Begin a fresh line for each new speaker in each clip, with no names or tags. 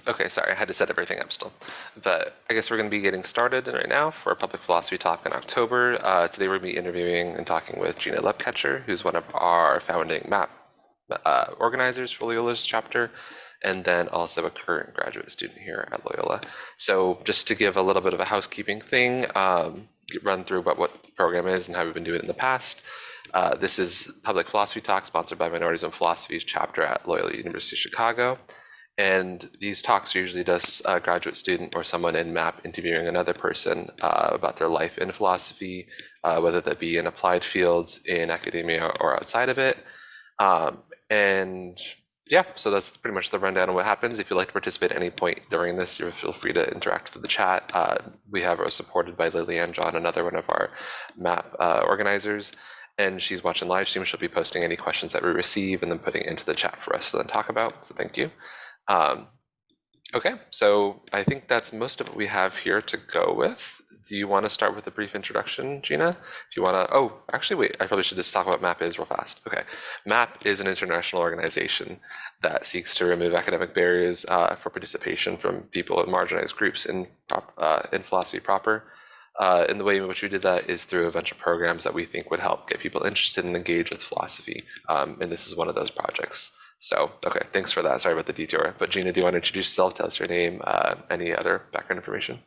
Okay, sorry, I had to set everything up still. But I guess we're going to be getting started right now for a public philosophy talk in October. Today we're going to be interviewing and talking with Gina Lebkuecher, who's one of our founding MAP organizers for Loyola's chapter, and then also a current graduate student here at Loyola. So just to give a little bit of a housekeeping thing, run through what the program is and how we've been doing it in the past. This is Public Philosophy Talk, sponsored by Minorities in Philosophy's chapter at Loyola University of Chicago. And these talks are usually just a graduate student or someone in MAP interviewing another person about their life in philosophy, whether that be in applied fields, in academia, or outside of it. And yeah, so that's pretty much the rundown of what happens. If you'd like to participate at any point during this, you feel free to interact with the chat. We have us supported by Lillian John, another one of our MAP organizers. And she's watching live stream. She'll be posting any questions that we receive and then putting it into the chat for us to then talk about. So thank you. Okay, so I think that's most of what we have here to go with. Do you want to start with a brief introduction, Gina? If you want to, oh, actually, wait, I probably should just talk about MAP is real fast. Okay, MAP is an international organization that seeks to remove academic barriers for participation from people in marginalized groups in philosophy proper. And the way in which we did that is through a bunch of programs that we think would help get people interested and engaged with philosophy. And this is one of those projects. So, okay, thanks for that. Sorry about the detour. But Gina, do you want to introduce yourself, tell us your name, any other background information?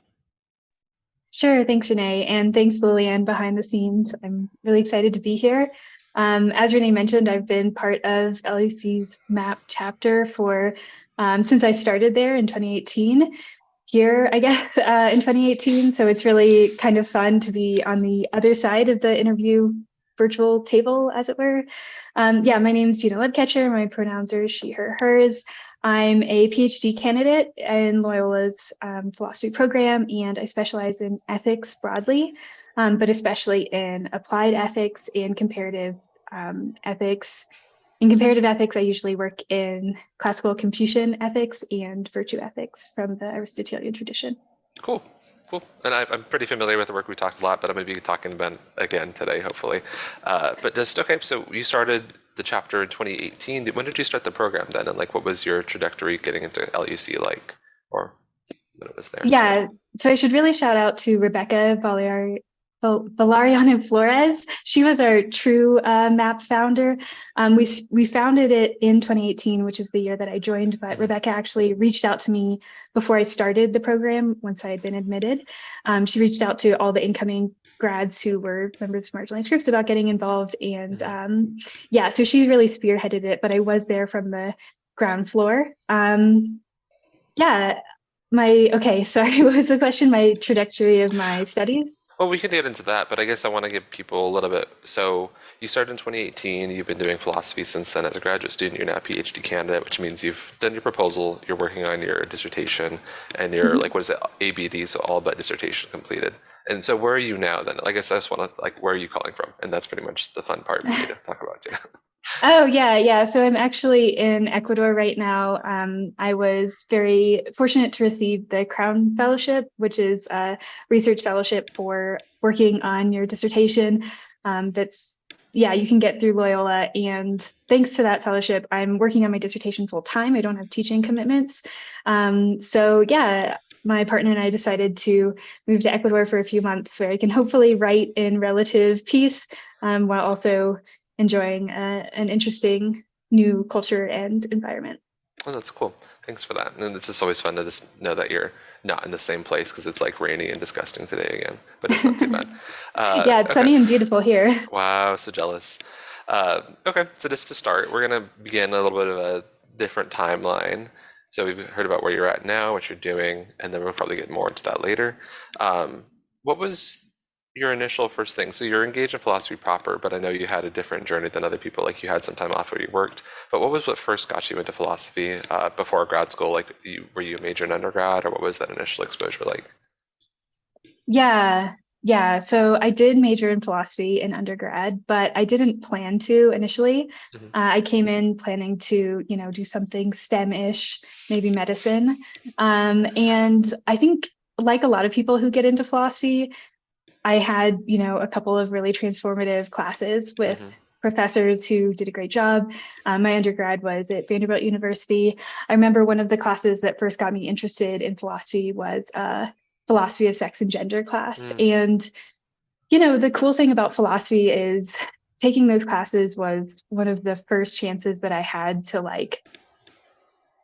Sure, thanks, Rene, and thanks, Lillian, behind the scenes. I'm really excited to be here. As Rene mentioned, I've been part of LUC's MAP chapter for since I started there in 2018. Here, I guess, in 2018. So it's really kind of fun to be on the other side of the interview virtual table, as it were. Yeah, my name is Gina Lebkuecher. My pronouns are she, her, hers. I'm a PhD candidate in Loyola's philosophy program, and I specialize in ethics broadly, but especially in applied ethics and comparative ethics. In comparative ethics, I usually work in classical Confucian ethics and virtue ethics from the Aristotelian tradition.
Cool. Cool. And I'm pretty familiar with the work. We talked a lot, but I'm going to be talking about it again today, hopefully. But just, okay, so you started the chapter in 2018. When did you start the program then? And like, what was your trajectory getting into LUC like, or when it was there?
Yeah, so I should really shout out to Rebecca Valerian and Flores. She was our true MAP founder. We founded it in 2018, which is the year that I joined, but Rebecca actually reached out to me before I started the program once I had been admitted. She reached out to all the incoming grads who were members of marginalized groups about getting involved. And yeah, so she really spearheaded it, but I was there from the ground floor. Yeah, okay, sorry, what was the question? My trajectory of my studies?
Well, we can get into that, but I guess I want to give people a little bit. So you started in 2018. You've been doing philosophy since then as a graduate student. You're now a PhD candidate, which means you've done your proposal. You're working on your dissertation, and you're like, what is it, ABD? So all but dissertation completed. And so where are you now then? I guess I just want to like, where are you calling from? And that's pretty much the fun part we need to talk about too.
Oh, yeah. So I'm actually in Ecuador right now. I was very fortunate to receive the Crown Fellowship, which is a research fellowship for working on your dissertation. You can get through Loyola. And thanks to that fellowship, I'm working on my dissertation full time. I don't have teaching commitments. So yeah, my partner and I decided to move to Ecuador for a few months where I can hopefully write in relative peace while also enjoying an interesting new culture and environment.
Oh, that's cool. Thanks for that. And it's just always fun to just know that you're not in the same place because it's like rainy and disgusting today again, but it's not too bad.
Yeah, it's sunny and beautiful here.
Wow, so jealous. Okay, so just to start, we're going to begin a little bit of a different timeline. So we've heard about where you're at now, what you're doing, and then we'll probably get more into that later. What was your initial first thing? So you're engaged in philosophy proper, but I know you had a different journey than other people. Like you had some time off where you worked. But what first got you into philosophy before grad school? Like, were you a major in undergrad, or what was that initial exposure like?
Yeah. So I did major in philosophy in undergrad, but I didn't plan to initially. I came in planning to, do something STEM-ish, maybe medicine. And I think, like a lot of people who get into philosophy, I had, a couple of really transformative classes with professors who did a great job. My undergrad was at Vanderbilt University. I remember one of the classes that first got me interested in philosophy was philosophy of sex and gender class. And, the cool thing about philosophy is taking those classes was one of the first chances that I had to like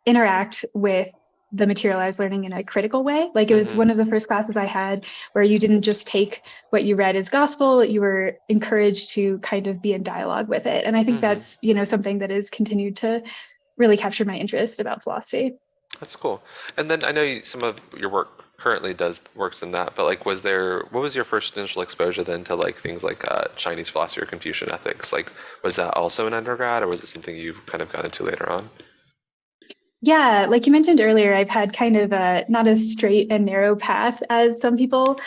interact with the material I was learning in a critical way. Like it was one of the first classes I had where you didn't just take what you read as gospel, you were encouraged to kind of be in dialogue with it. And I think that's, something that has continued to really capture my interest about philosophy.
That's cool. And then I know some of your work currently works in that, but like, what was your first initial exposure then to like things like Chinese philosophy or Confucian ethics? Like, was that also an undergrad, or was it something you kind of got into later on?
Yeah, like you mentioned earlier, I've had kind of not a straight and narrow path as some people.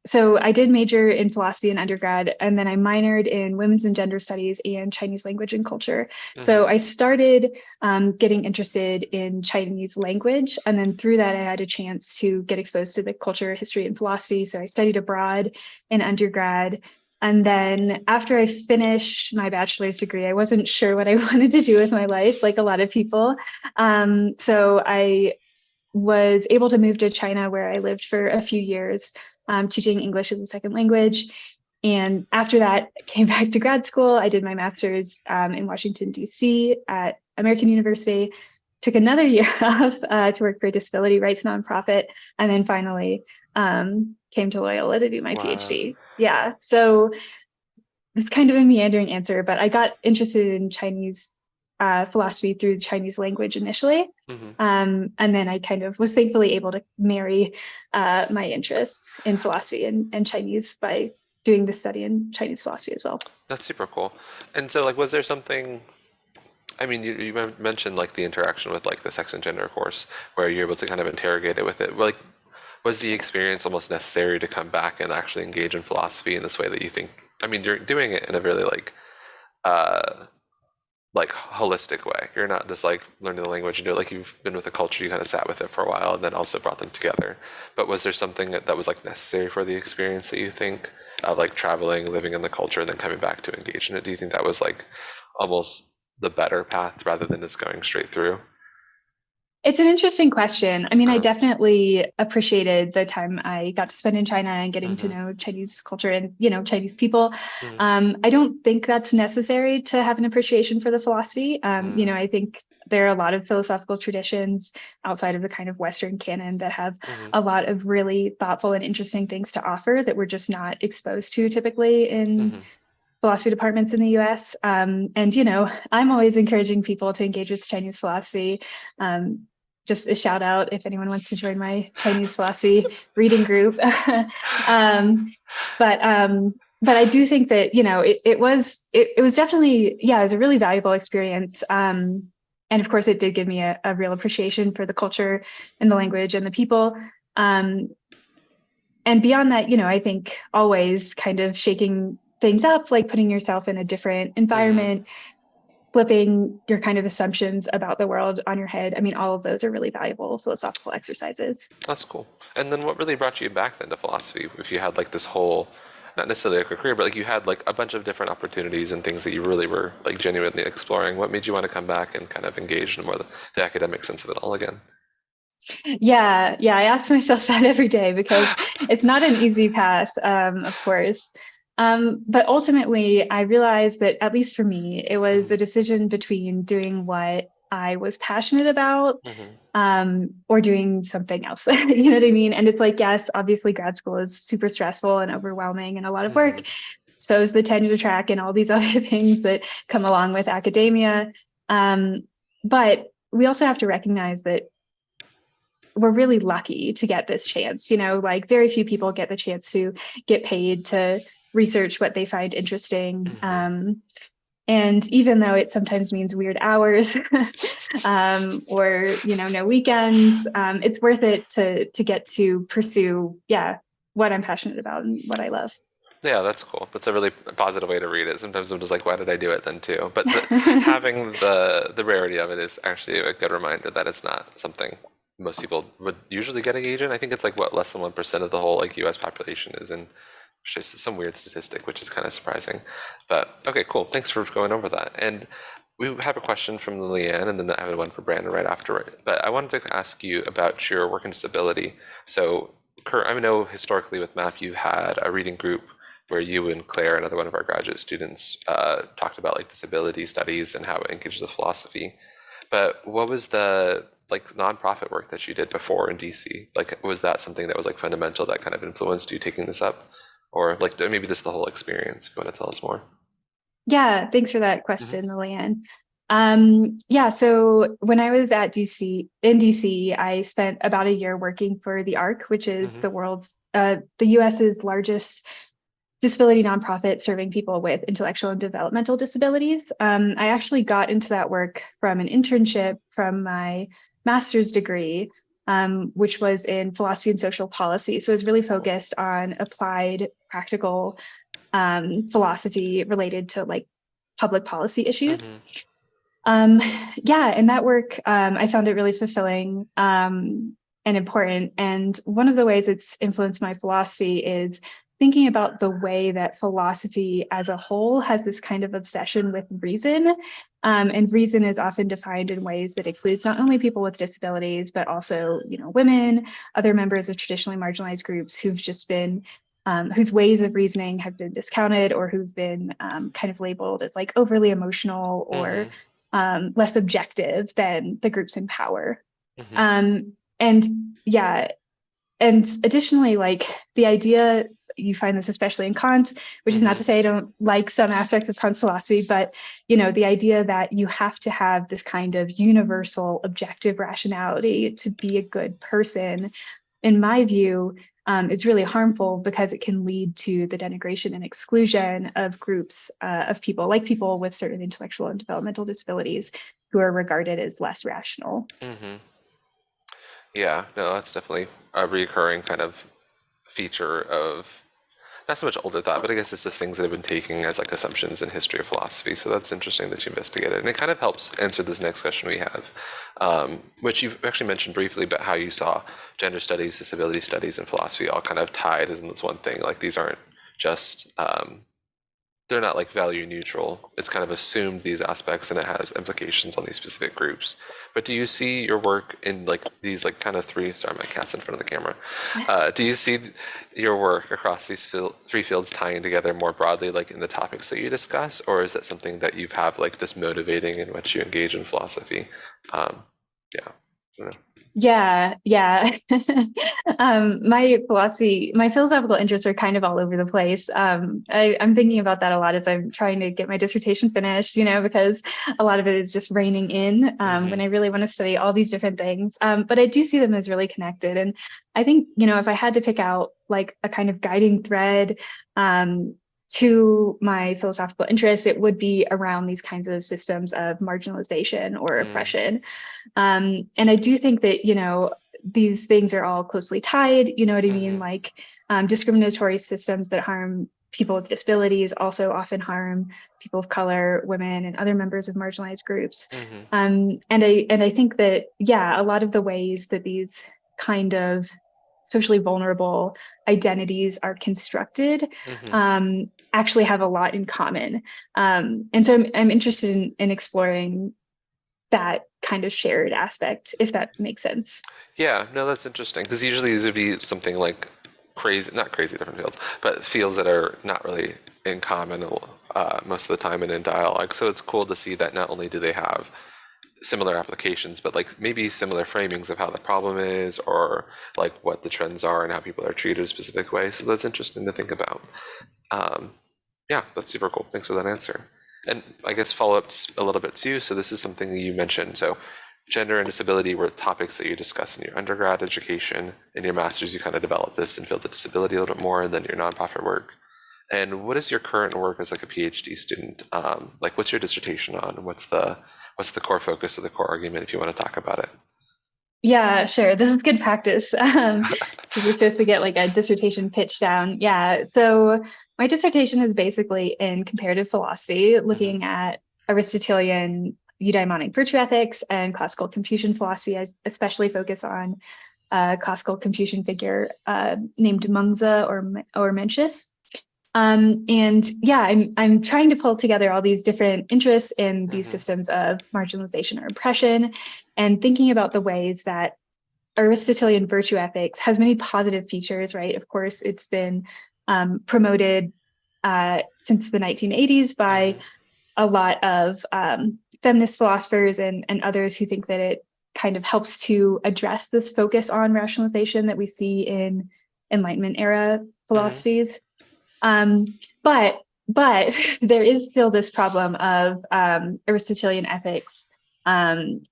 So I did major in philosophy in undergrad, and then I minored in women's and gender studies and Chinese language and culture. So I started getting interested in Chinese language, and then through that, I had a chance to get exposed to the culture, history, and philosophy. So I studied abroad in undergrad. And then after I finished my bachelor's degree, I wasn't sure what I wanted to do with my life, like a lot of people. So I was able to move to China, where I lived for a few years, teaching English as a second language. And after that, I came back to grad school. I did my master's in Washington, D.C. at American University, took another year off to work for a disability rights nonprofit, and then finally came to Loyola to do my PhD. Yeah, so it's kind of a meandering answer, but I got interested in Chinese philosophy through Chinese language initially. And then I kind of was thankfully able to marry my interests in philosophy and Chinese by doing the study in Chinese philosophy as well.
That's super cool. And so like, was there something, I mean, you mentioned like the interaction with like the sex and gender course where you're able to kind of interrogate it with it. Like, was the experience almost necessary to come back and actually engage in philosophy in this way that you think, I mean, you're doing it in a really like holistic way. You're not just like learning the language and do it, like you've been with the culture, you kind of sat with it for a while and then also brought them together. But was there something that was like necessary for the experience that you think of, like traveling, living in the culture, and then coming back to engage in it? Do you think that was like almost the better path rather than just going straight through?
It's an interesting question. I mean, I definitely appreciated the time I got to spend in China and getting to know Chinese culture and, Chinese people. I don't think that's necessary to have an appreciation for the philosophy. I think there are a lot of philosophical traditions outside of the kind of Western canon that have a lot of really thoughtful and interesting things to offer that we're just not exposed to typically in philosophy departments in the US. And, I'm always encouraging people to engage with Chinese philosophy. Just a shout out if anyone wants to join my Chinese philosophy reading group. But I do think that, it was definitely, it was a really valuable experience. And of course, it did give me a real appreciation for the culture and the language and the people. And beyond that, I think always kind of shaking things up, like putting yourself in a different environment, flipping your kind of assumptions about the world on your head. I mean, all of those are really valuable philosophical exercises.
That's cool. And then what really brought you back then to philosophy? If you had like this whole, not necessarily like a career, but like you had like a bunch of different opportunities and things that you really were like genuinely exploring, what made you want to come back and kind of engage in more the academic sense of it all again?
Yeah, I ask myself that every day because it's not an easy path, of course. But ultimately, I realized that, at least for me, it was a decision between doing what I was passionate about or doing something else. You know what I mean? And it's like, yes, obviously grad school is super stressful and overwhelming and a lot of work. So is the tenure track and all these other things that come along with academia. But we also have to recognize that we're really lucky to get this chance. Like very few people get the chance to get paid to research what they find interesting. And even though it sometimes means weird hours or, no weekends, it's worth it to get to pursue, what I'm passionate about and what I love.
Yeah, that's cool. That's a really positive way to read it. Sometimes I'm just like, why did I do it then too? But having the rarity of it is actually a good reminder that it's not something most people would usually get engaged in. I think it's like less than 1% of the whole like U.S. population is in Which is some weird statistic, which is kind of surprising. But okay, cool. Thanks for going over that. And we have a question from Liliane, and then I have one for Brandon right after it. But I wanted to ask you about your work and disability. So I know historically with MAP, you had a reading group where you and Claire, another one of our graduate students, talked about like disability studies and how it engages with philosophy. But what was the like nonprofit work that you did before in DC? Like, was that something that was like fundamental that kind of influenced you taking this up? Or like maybe this is the whole experience. If you want to tell us more?
Yeah, thanks for that
Mm-hmm.
question, Lillian. Yeah, so when I was in DC, I spent about a year working for the ARC, which is
Mm-hmm.
the US's largest disability nonprofit serving people with intellectual and developmental disabilities. I actually got into that work from an internship from my master's degree, which was in philosophy and social policy. So it was really focused on applied practical philosophy related to like public policy issues.
Mm-hmm.
Yeah, in that work, I found it really fulfilling and important. And one of the ways it's influenced my philosophy is thinking about the way that philosophy as a whole has this kind of obsession with reason. And reason is often defined in ways that excludes not only people with disabilities, but also, women, other members of traditionally marginalized groups who've just been whose ways of reasoning have been discounted or who've been kind of labeled as like overly emotional or
Mm-hmm.
less objective than the groups in power.
Mm-hmm.
And yeah, and additionally, like the idea, you find this especially in Kant, which is not
Mm-hmm.
to say I don't like some aspects of Kant's philosophy, but the idea that you have to have this kind of universal objective rationality to be a good person, in my view, is really harmful because it can lead to the denigration and exclusion of groups of people, like people with certain intellectual and developmental disabilities who are regarded as less rational.
Mm-hmm. Yeah, no, that's definitely a recurring kind of feature of not so much older thought, but I guess it's just things that have been taken as like assumptions in history of philosophy. So that's interesting that you investigated, and it kind of helps answer this next question we have, which you've actually mentioned briefly about how you saw gender studies, disability studies, and philosophy all kind of tied as in this one thing. Like these aren't just they're not like value neutral. It's kind of assumed these aspects and it has implications on these specific groups. But do you see your work in like these like kind of three, sorry, my cat's in front of the camera. Do you see your work across these three fields tying together more broadly, like in the topics that you discuss, or is that something that you have like just motivating in which you engage in philosophy? Yeah. I don't know.
Yeah. My philosophical interests are kind of all over the place. I'm thinking about that a lot as I'm trying to get my dissertation finished, because a lot of it is just reining in when I really want to study all these different things. But I do see them as really connected. And I think, if I had to pick out like a kind of guiding thread, to my philosophical interests, it would be around these kinds of systems of marginalization or oppression. And I do think that, these things are all closely tied, you know what I mean? Like discriminatory systems that harm people with disabilities also often harm people of color, women, and other members of marginalized groups. And I think that, a lot of the ways that these kind of socially vulnerable identities are constructed actually have a lot in common. And so I'm interested in exploring that kind of shared aspect, if that makes sense.
Yeah, no, that's interesting because usually these would be something like crazy, not crazy different fields, but fields that are not really in common most of the time and in dialogue. So it's cool to see that not only do they have similar applications, but like maybe similar framings of how the problem is or like what the trends are and how people are treated a specific way. So that's interesting to think about. Yeah, that's super cool. Thanks for that answer. And I guess follow up a little bit too. So this is something you mentioned. So gender and disability were topics that you discuss in your undergrad education. In your master's, you kind of develop this in field of disability a little bit more, and then your nonprofit work. And what is your current work as like a PhD student? Like, what's your dissertation on? What's the core focus of the core argument, if you want to talk about it?
Yeah, sure. This is good practice. You're supposed to get like a dissertation pitch down. Yeah. So my dissertation is basically in comparative philosophy, looking at Aristotelian eudaimonic virtue ethics and classical Confucian philosophy. I especially focus on a classical Confucian figure named Mengzi or Mencius. And yeah, I'm trying to pull together all these different interests in these
Mm-hmm.
systems of marginalization or oppression, and thinking about the ways that Aristotelian virtue ethics has many positive features, right? Of course, it's been promoted since the 1980s by
Mm-hmm.
a lot of feminist philosophers and others who think that it kind of helps to address this focus on rationalization that we see in Enlightenment era
Mm-hmm.
philosophies. Um, but there is still this problem of Aristotelian ethics um,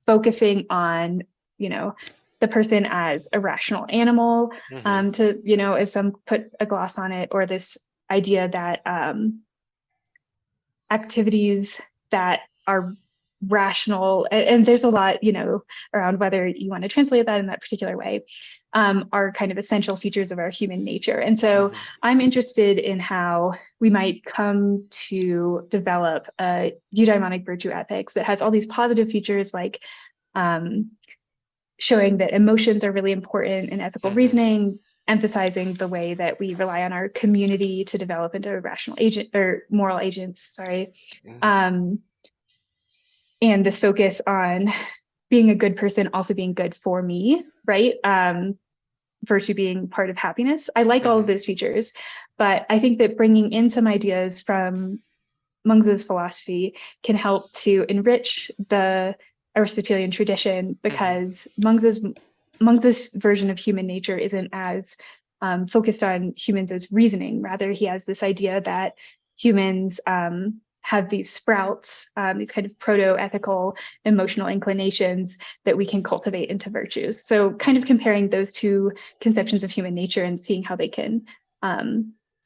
focusing on, you know, the person as a rational animal,
Mm-hmm.
to, as some put a gloss on it, or this idea that activities that are rational, and there's a lot, around whether you want to translate that in that particular way, are kind of essential features of our human nature. And so
Mm-hmm.
I'm interested in how we might come to develop a eudaimonic virtue ethics that has all these positive features, like um, showing that emotions are really important in ethical
Mm-hmm.
reasoning, emphasizing the way that we rely on our community to develop into rational agent or moral agents, sorry.
Mm-hmm.
Um, and this focus on being a good person also being good for me, right? Virtue being part of happiness. I like all of
Mm-hmm.
those features, but I think that bringing in some ideas from Mengzi's philosophy can help to enrich the Aristotelian tradition,
Mm-hmm.
because Mengzi's version of human nature isn't as focused on humans as reasoning. Rather, he has this idea that humans have these sprouts, these kind of proto-ethical emotional inclinations that we can cultivate into virtues. So kind of comparing those two conceptions of human nature and seeing how they can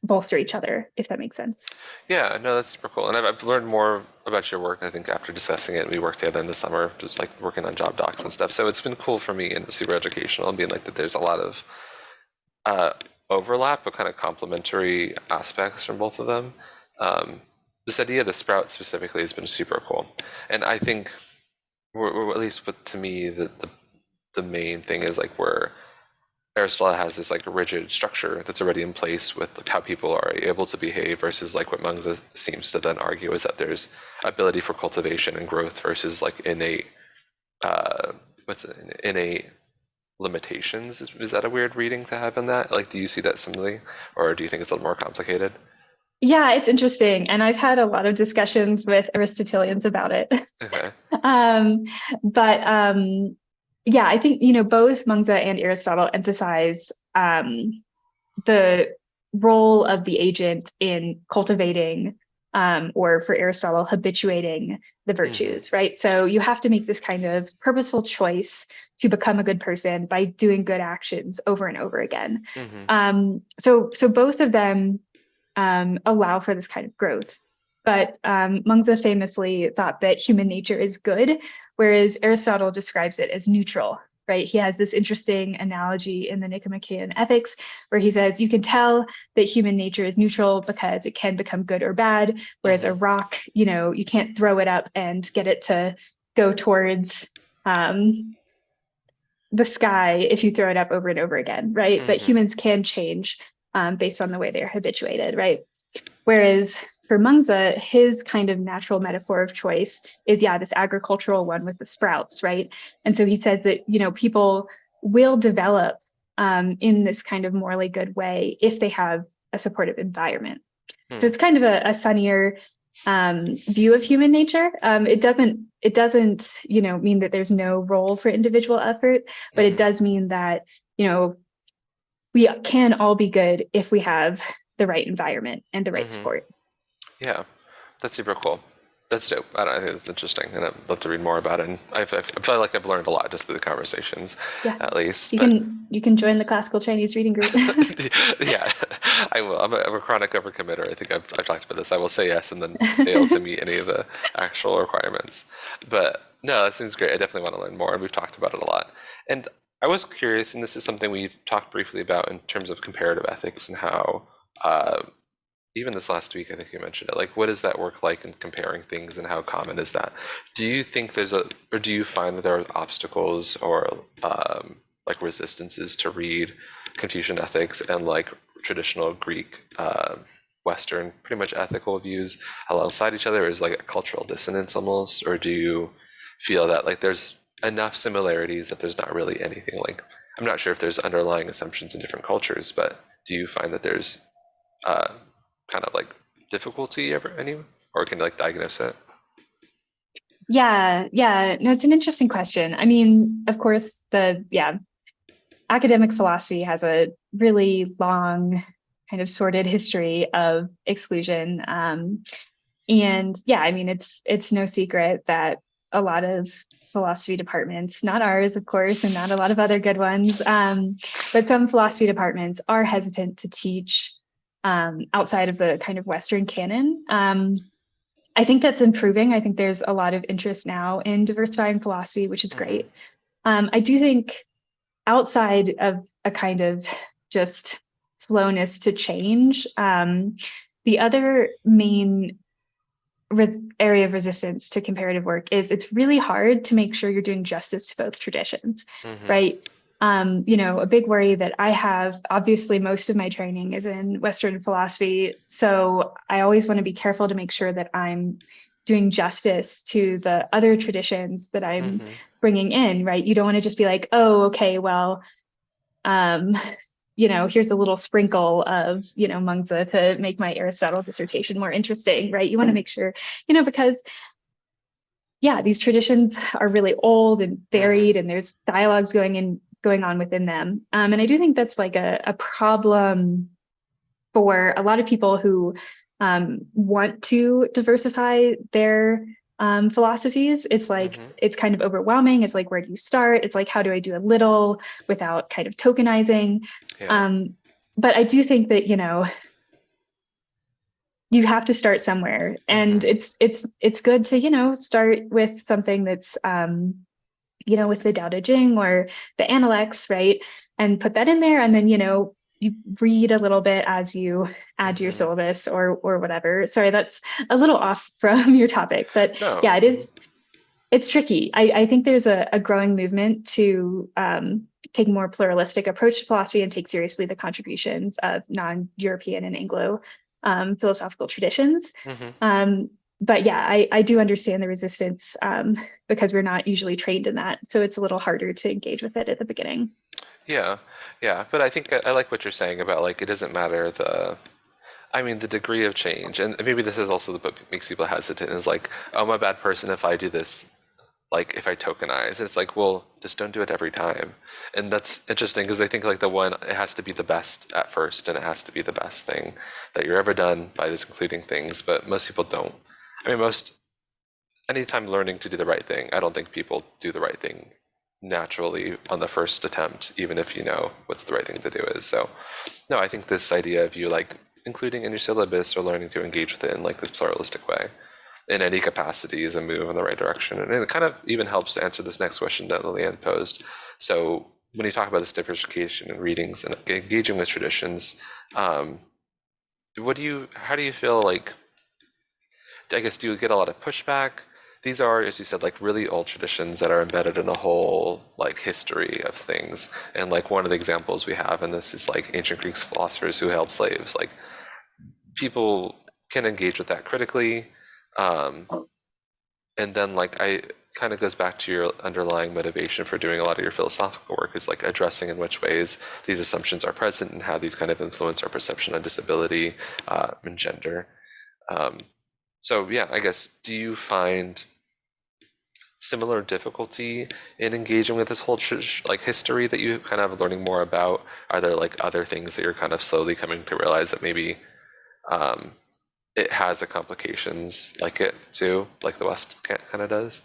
bolster each other, if that makes sense.
Yeah, no, that's super cool. And I've learned more about your work, I think, after discussing it. We worked together in the summer, just like working on job docs and stuff. So it's been cool for me and super educational and being like that there's a lot of uh, overlap, but kind of complementary aspects from both of them. Um, this idea of the sprout specifically has been super cool. And I think, or at least to me, the main thing is like where Aristotle has this like rigid structure that's already in place with like how people are able to behave versus like what Mengzi seems to then argue is that there's ability for cultivation and growth versus like innate uh, innate limitations. Is that a weird reading to have in that? Like, do you see that similarly, or do you think it's a little more complicated?
Yeah, it's interesting. And I've had a lot of discussions with Aristotelians about it.
Okay.
um, but yeah, I think, both Mengzi and Aristotle emphasize the role of the agent in cultivating, or for Aristotle, habituating the
Mm-hmm.
virtues, right? So you have to make this kind of purposeful choice to become a good person by doing good actions over and over again.
Mm-hmm.
So both of them allow for this kind of growth. But Mengzi famously thought that human nature is good, whereas Aristotle describes it as neutral, right? He has this interesting analogy in the Nicomachean Ethics where he says you can tell that human nature is neutral because it can become good or bad, whereas a
Mm-hmm.
rock, you can't throw it up and get it to go towards the sky if you throw it up over and over again, right? But
Mm-hmm.
humans can change based on the way they're habituated, right? Whereas for Mengzi, his kind of natural metaphor of choice is, yeah, this agricultural one with the sprouts, right? And so he says that, people will develop in this kind of morally good way if they have a supportive environment. So
Mm-hmm.
it's kind of a sunnier view of human nature. It doesn't mean that there's no role for individual effort, but it
Mm-hmm.
does mean that you know we can all be good if we have the right environment and the right
Mm-hmm.
support.
Yeah, that's super cool. That's dope. I think that's interesting, and I'd love to read more about it. And I feel like I've learned a lot just through the conversations,
Yeah,
at least.
you
But
can you can join the classical Chinese reading group.
yeah, I will. I'm a chronic overcommitter. I think I've talked about this. I will say yes and then fail to meet any of the actual requirements. But no, that seems great. I definitely want to learn more, and we've talked about it a lot. And I was curious, and this is something we've talked briefly about in terms of comparative ethics and how uh, even this last week, I think you mentioned it. Like, what does that work like in comparing things, and how common is that? Do you think or do you find that there are obstacles or like resistances to read Confucian ethics and like traditional Greek, Western, pretty much ethical views alongside each other, or is like a cultural dissonance almost? Or do you feel that like there's enough similarities that there's not really anything like, I'm not sure if there's underlying assumptions in different cultures, but do you find that there's kind of like difficulty ever anywhere, or can you like diagnose it?
Yeah. No, it's an interesting question. I mean, of course, academic philosophy has a really long kind of sordid history of exclusion. And yeah, I mean, it's no secret that a lot of philosophy departments, not ours, of course, and not a lot of other good ones, but some philosophy departments are hesitant to teach outside of the kind of Western canon. I think that's improving. I think there's a lot of interest now in diversifying philosophy, which is great. I do think outside of a kind of just slowness to change, the other main area of resistance to comparative work is it's really hard to make sure you're doing justice to both traditions, right? A big worry that I have, obviously, most of my training is in Western philosophy. So I always want to be careful to make sure that I'm doing justice to the other traditions that I'm bringing in, right? You don't want to just be like, oh, okay, well, here's a little sprinkle of, Mengzi to make my Aristotle dissertation more interesting, right? You want to make sure, because these traditions are really old and varied, and there's dialogues going on within them. And I do think that's like a problem for a lot of people who want to diversify their philosophies. It's like, it's kind of overwhelming. It's like, where do you start? It's like, how do I do a little without kind of tokenizing? But I do think that, you have to start somewhere, and it's good to, start with something that's, with the Tao Te Ching or the Analects, right? And put that in there. And then, you read a little bit as you add to your syllabus or whatever. Sorry, that's a little off from your topic, but
No.
yeah, it's tricky. I think there's a growing movement to take a more pluralistic approach to philosophy and take seriously the contributions of non-European and Anglo philosophical traditions. But yeah, I do understand the resistance because we're not usually trained in that. So it's a little harder to engage with it at the beginning.
Yeah. But I think I like what you're saying about like, it doesn't matter the degree of change. And maybe this is also what makes people hesitant is like, oh, I'm a bad person if I do this, like if I tokenize. It's like, well, just don't do it every time. And that's interesting because they think like it has to be the best at first, and it has to be the best thing that you're ever done by this including things. But most people don't. Anytime learning to do the right thing, I don't think people do the right thing naturally on the first attempt, even if you know what's the right thing to do is. So no, I think this idea of you like including in your syllabus or learning to engage with it in like this pluralistic way in any capacity is a move in the right direction. And it kind of even helps to answer this next question that Lillian posed. So when you talk about this diversification in readings and engaging with traditions, how do you feel like, I guess, do you get a lot of pushback? These are, as you said, like really old traditions that are embedded in a whole like history of things. And like one of the examples we have in this is like ancient Greek philosophers who held slaves. Like people can engage with that critically. And then like I kind of goes back to your underlying motivation for doing a lot of your philosophical work is like addressing in which ways these assumptions are present and how these kind of influence our perception on disability and gender. So yeah, I guess, do you find similar difficulty in engaging with this whole like history that you kind of learning more about? Are there like other things that you're kind of slowly coming to realize that maybe it has a complications like it too, like the West kind of does?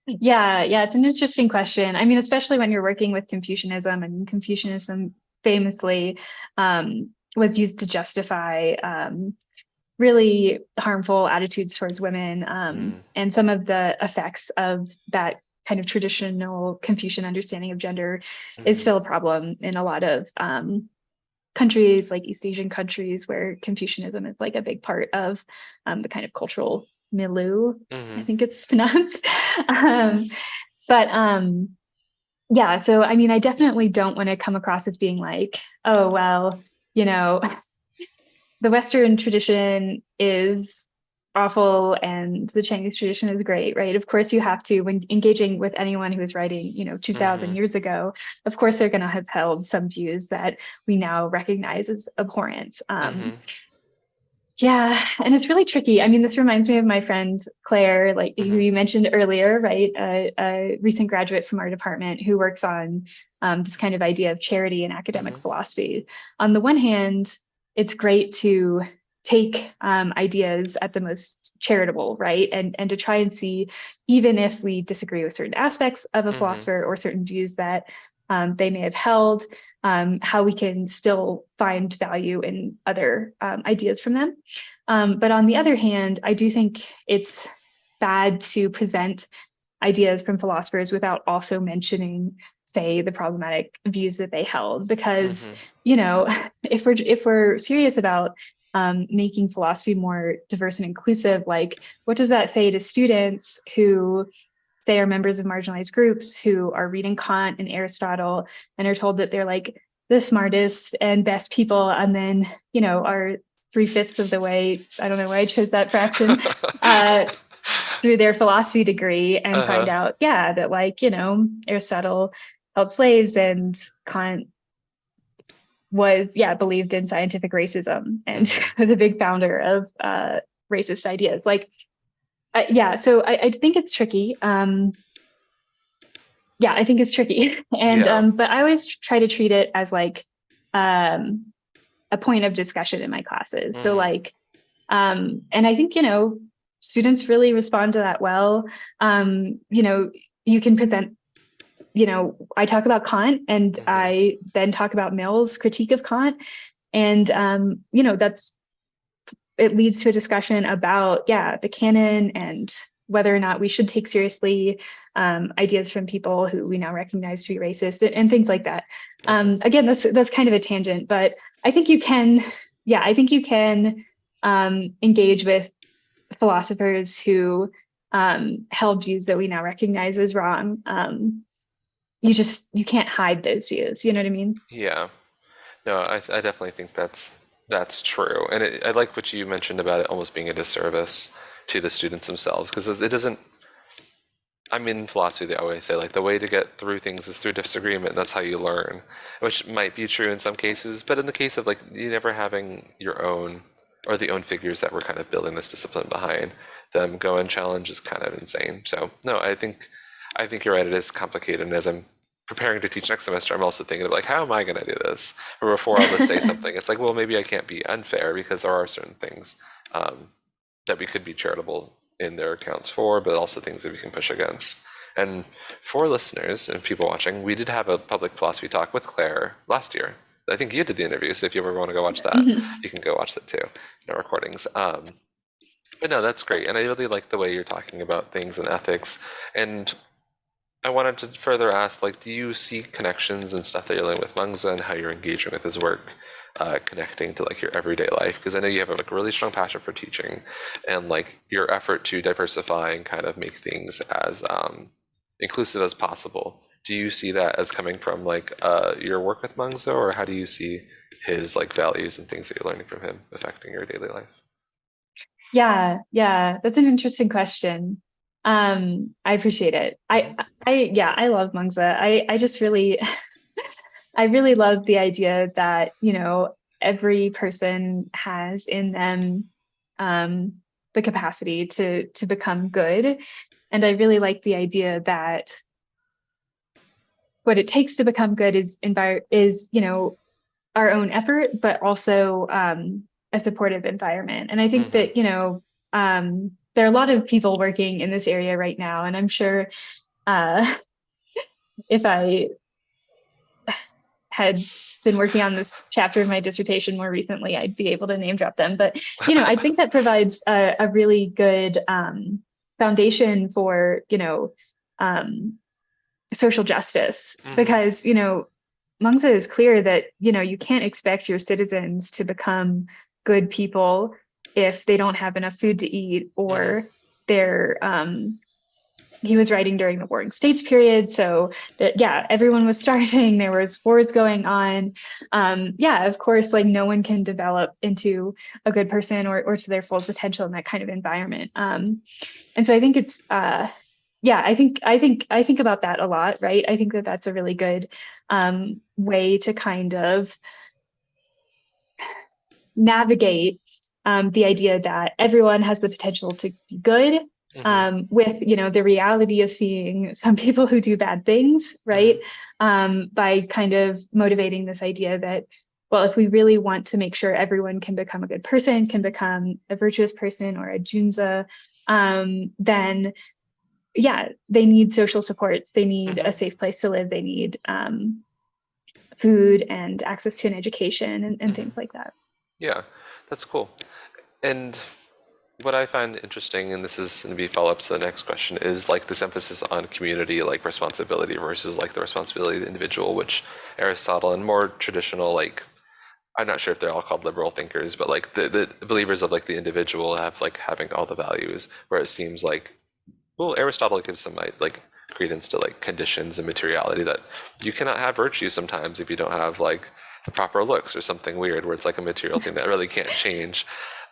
Yeah, it's an interesting question. I mean, especially when you're working with Confucianism, and Confucianism famously was used to justify really harmful attitudes towards women, and some of the effects of that kind of traditional Confucian understanding of gender is still a problem in a lot of countries, like East Asian countries, where Confucianism is like a big part of the kind of cultural milieu, I think it's pronounced. Yeah, so I mean, I definitely don't want to come across as being like, oh, well, you know, the Western tradition is awful and the Chinese tradition is great, right? Of course, you have to, when engaging with anyone who is writing, 2000 years ago, of course, they're going to have held some views that we now recognize as abhorrent. Yeah, and it's really tricky. I mean, this reminds me of my friend Claire, like who you mentioned earlier, right? A recent graduate from our department who works on this kind of idea of charity in academic philosophy. On the one hand, it's great to take ideas at the most charitable, right? And to try and see, even if we disagree with certain aspects of a philosopher or certain views that they may have held, how we can still find value in other ideas from them. But on the other hand, I do think it's bad to present ideas from philosophers without also mentioning, say, the problematic views that they held, because if we're serious about making philosophy more diverse and inclusive, like what does that say to students who say are members of marginalized groups who are reading Kant and Aristotle and are told that they're like the smartest and best people, and then are 3/5 of the way, I don't know why I chose that fraction, through their philosophy degree and find out, that Aristotle held slaves and Kant was, believed in scientific racism and was a big founder of racist ideas. Like, so I think it's tricky. I think it's tricky. And but I always try to treat it as like a point of discussion in my classes. So like, and I think, students really respond to that well. You can present, I talk about Kant and I then talk about Mill's critique of Kant. And, it leads to a discussion about, the canon and whether or not we should take seriously ideas from people who we now recognize to be racist and things like that. Again, that's kind of a tangent, but I think you can, engage with philosophers who held views that we now recognize as wrong. You can't hide those views. You know what I mean?
Yeah. No, I definitely think that's true. And I like what you mentioned about it almost being a disservice to the students themselves, because it doesn't, I mean, in philosophy, they always say, like, the way to get through things is through disagreement, and that's how you learn, which might be true in some cases, but in the case of, like, you never having your own, or the own figures that were kind of building this discipline behind them go and challenge is kind of insane. So, no, I think you're right, it is complicated, and as I'm preparing to teach next semester, I'm also thinking of, like, how am I going to do this? Or before I'll just say something, it's like, well, maybe I can't be unfair, because there are certain things that we could be charitable in their accounts for, but also things that we can push against. And for listeners and people watching, we did have a public philosophy talk with Claire last year. I think you did the interview, so if you ever want to go watch that, you can go watch that too in our recordings. But no, that's great. And I really like the way you're talking about things and ethics. And I wanted to further ask, like, do you see connections and stuff that you're learning with Mungza and how you're engaging with his work connecting to, like, your everyday life? Because I know you have like a really strong passion for teaching, and like your effort to diversify and kind of make things as inclusive as possible. Do you see that as coming from like your work with Mungza, or how do you see his like values and things that you're learning from him affecting your daily life?
Yeah, that's an interesting question. I appreciate it. I love Mungza. I just really I really love the idea that, every person has in them the capacity to become good. And I really like the idea that what it takes to become good is our own effort, but also a supportive environment. And I think that, there are a lot of people working in this area right now, and I'm sure if I had been working on this chapter of my dissertation more recently, I'd be able to name drop them. But, I think that provides a really good foundation for, social justice, because, Mungza is clear that, you can't expect your citizens to become good people if they don't have enough food to eat, or they're he was writing during the Warring States period. So that, yeah, everyone was starving. There was wars going on. Yeah, of course, like no one can develop into a good person or to their full potential in that kind of environment. And so I think it's, yeah, I think about that a lot, right? I think that that's a really good way to kind of navigate the idea that everyone has the potential to be good, with the reality of seeing some people who do bad things, right? By kind of motivating this idea that, well, if we really want to make sure everyone can become a good person, can become a virtuous person or a junza, then yeah, they need social supports. They need a safe place to live. They need food and access to an education and things like that.
Yeah, that's cool. And what I find interesting, and this is going to be follow up to the next question, is like this emphasis on community, like responsibility versus like the responsibility of the individual, which Aristotle and more traditional, like, I'm not sure if they're all called liberal thinkers, but like the believers of like the individual have like having all the values, where it seems like, well, Aristotle gives some like credence to like conditions and materiality, that you cannot have virtue sometimes if you don't have like the proper looks or something weird where it's like a material thing that really can't change,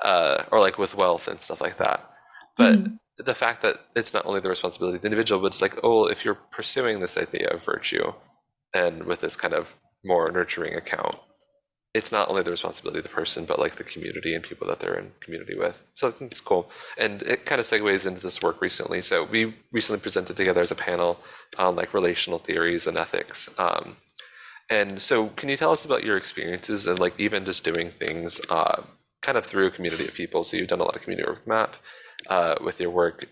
or like with wealth and stuff like that. But the fact that it's not only the responsibility of the individual, but it's like, oh, if you're pursuing this idea of virtue and with this kind of more nurturing account, it's not only the responsibility of the person, but like the community and people that they're in community with. So I think it's cool. And it kind of segues into this work recently. So we recently presented together as a panel on like relational theories and ethics. And so can you tell us about your experiences and like even just doing things kind of through a community of people? So you've done a lot of community work with MAP, with your work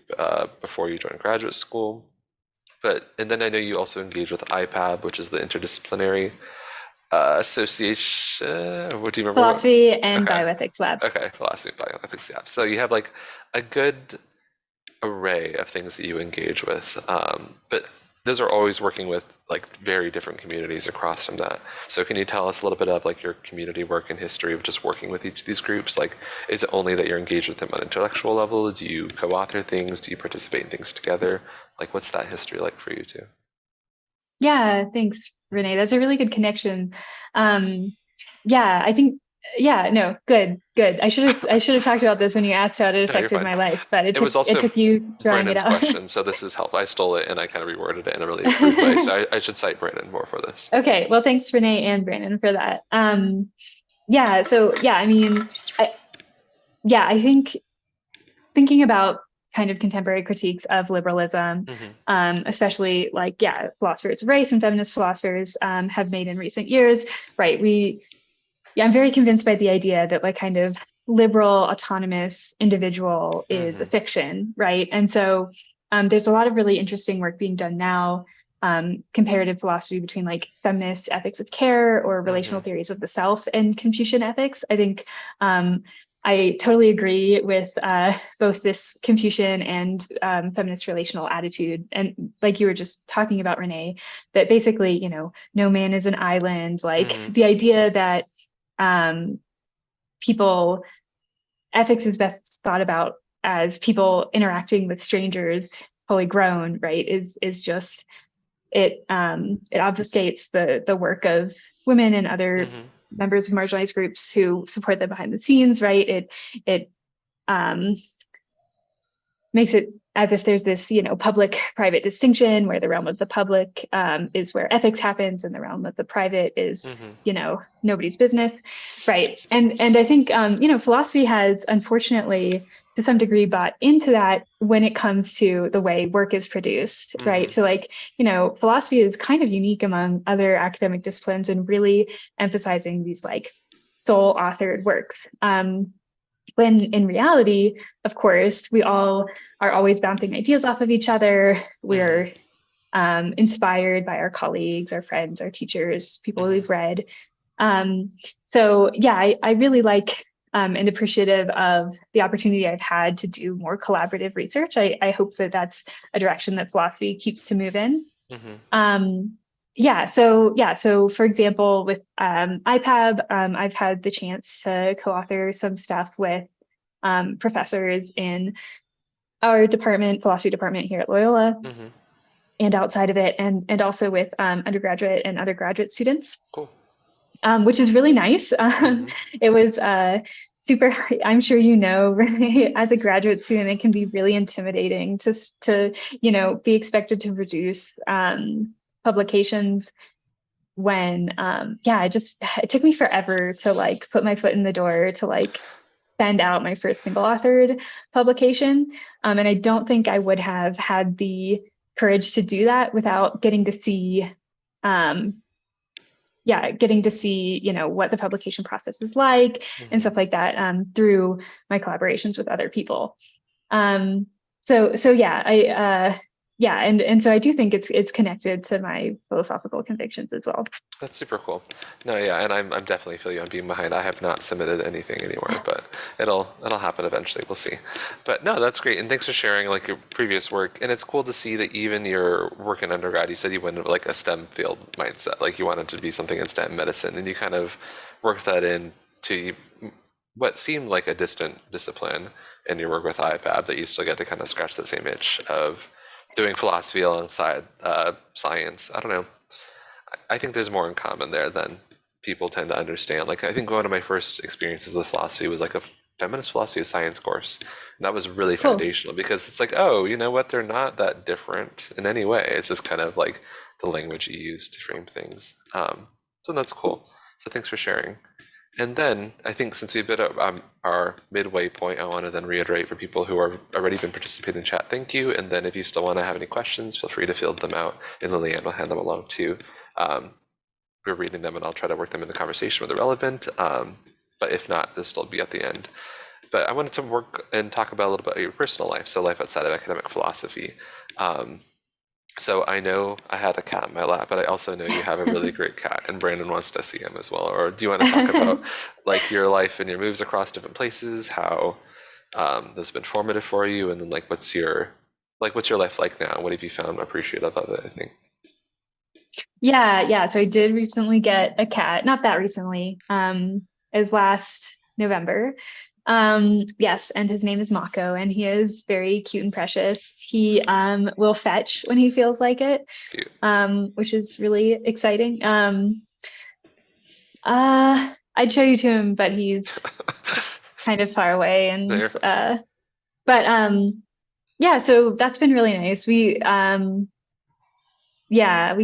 before you joined graduate school. And then I know you also engage with IPAB, which is the interdisciplinary association. What do you remember?
Philosophy and Bioethics Lab.
Okay, philosophy and bioethics. Yeah. So you have like a good array of things that you engage with, but those are always working with like very different communities across from that. So can you tell us a little bit of like your community work and history of just working with each of these groups? Like, is it only that you're engaged with them on an intellectual level? Do you co-author things? Do you participate in things together? Like, what's that history like for you too?
Yeah, thanks, Rene. That's a really good connection. Yeah, I think, yeah, no, good. I should have talked about this when you asked how it affected my life, but it took you drawing
Brandon's
it out.
question, so this is helpful. I stole it and I kind of reworded it in a really rude way, so I should cite Brandon more for this.
Okay, well, thanks, Rene and Brandon, for that. Yeah, so yeah, I mean, I think thinking about kind of contemporary critiques of liberalism, especially like, yeah, philosophers of race and feminist philosophers have made in recent years, right? I'm very convinced by the idea that like kind of liberal, autonomous individual is a fiction, right? And so there's a lot of really interesting work being done now, comparative philosophy between like feminist ethics of care or relational theories of the self and Confucian ethics. I think I totally agree with both this Confucian and feminist relational attitude. And like you were just talking about, Rene, that basically, no man is an island, like the idea that ethics is best thought about as people interacting with strangers fully grown, right, is just, it obfuscates the work of women and other members of marginalized groups who support them behind the scenes, right? It makes it as if there's this, public-private distinction where the realm of the public is where ethics happens, and the realm of the private is, nobody's business, right? And I think, philosophy has unfortunately, to some degree, bought into that when it comes to the way work is produced, right? So like, philosophy is kind of unique among other academic disciplines in really emphasizing these like soul-authored works. When in reality, of course, we all are always bouncing ideas off of each other. We're inspired by our colleagues, our friends, our teachers, people we've read. So yeah, I really like and appreciative of the opportunity I've had to do more collaborative research. I hope that that's a direction that philosophy keeps to move in. So for example, with IPAB, I've had the chance to co-author some stuff with professors in our department, philosophy department here at Loyola,
Mm-hmm.
and outside of it, and also with undergraduate and other graduate students,
Cool.
which is really nice.
Mm-hmm.
It was super. I'm sure you know, Renee, as a graduate student, it can be really intimidating to be expected to produce publications when it took me forever to like put my foot in the door to like send out my first single authored publication. And I don't think I would have had the courage to do that without getting to see what the publication process is like and
Mm-hmm.
stuff like that through my collaborations with other people. And so I do think it's connected to my philosophical convictions as well.
That's super cool. No, yeah, and I'm definitely feel you on being behind. I have not submitted anything anywhere, but it'll happen eventually. We'll see. But no, that's great, and thanks for sharing like your previous work. And it's cool to see that even your work in undergrad, you said you went into like a STEM field mindset, like you wanted to be something in STEM medicine, and you kind of worked that in to what seemed like a distant discipline in your work with IPAB that you still get to kind of scratch the same itch of doing philosophy alongside science. I don't know. I think there's more in common there than people tend to understand. Like I think one of my first experiences with philosophy was like a feminist philosophy of science course. And that was really
Cool.
foundational because it's like, oh, you know what? They're not that different in any way. It's just kind of like the language you use to frame things. So that's cool. So thanks for sharing. And then I think since we've been at our midway point, I want to then reiterate for people who are already been participating in chat, thank you. And then if you still want to have any questions, feel free to field them out, and Lillian will hand them along too. We're reading them, and I'll try to work them in the conversation where they're relevant. But if not, this will be at the end. But I wanted to work and talk about a little bit of your personal life, so life outside of academic philosophy. So I know I had a cat in my lap, but I also know you have a really great cat, and Brandon wants to see him as well. Or do you want to talk about like your life and your moves across different places, how this has been formative for you, and then like what's your life like now? What have you found appreciative of it? I think.
Yeah. So I did recently get a cat, not that recently, it was last November. Yes, and his name is Mako, and he is very cute and precious. He will fetch when he feels like it,
Cute.
which is really exciting. I'd show you to him, but he's kind of far away, and
There.
yeah, so that's been really nice. We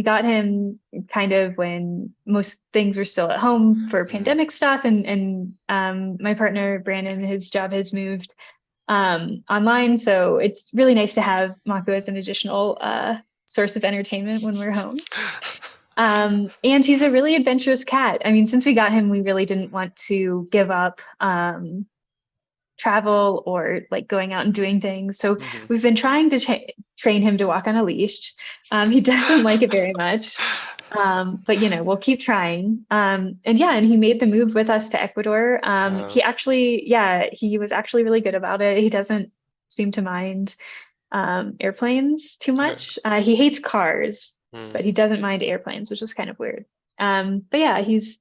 got him kind of when most things were still at home for
Mm,
pandemic stuff, and my partner Brandon, his job has moved online, so it's really nice to have Mako as an additional source of entertainment when we're home. And he's a really adventurous cat. I mean, since we got him, we really didn't want to give up travel or like going out and doing things. So
mhm.
we've been trying to train him to walk on a leash. He doesn't like it very much. But we'll keep trying. And he made the move with us to Ecuador. He was actually really good about it. He doesn't seem to mind airplanes too
Okay.
much. He hates cars,
Mm,
but he doesn't mind airplanes, which is kind of weird. But yeah, he's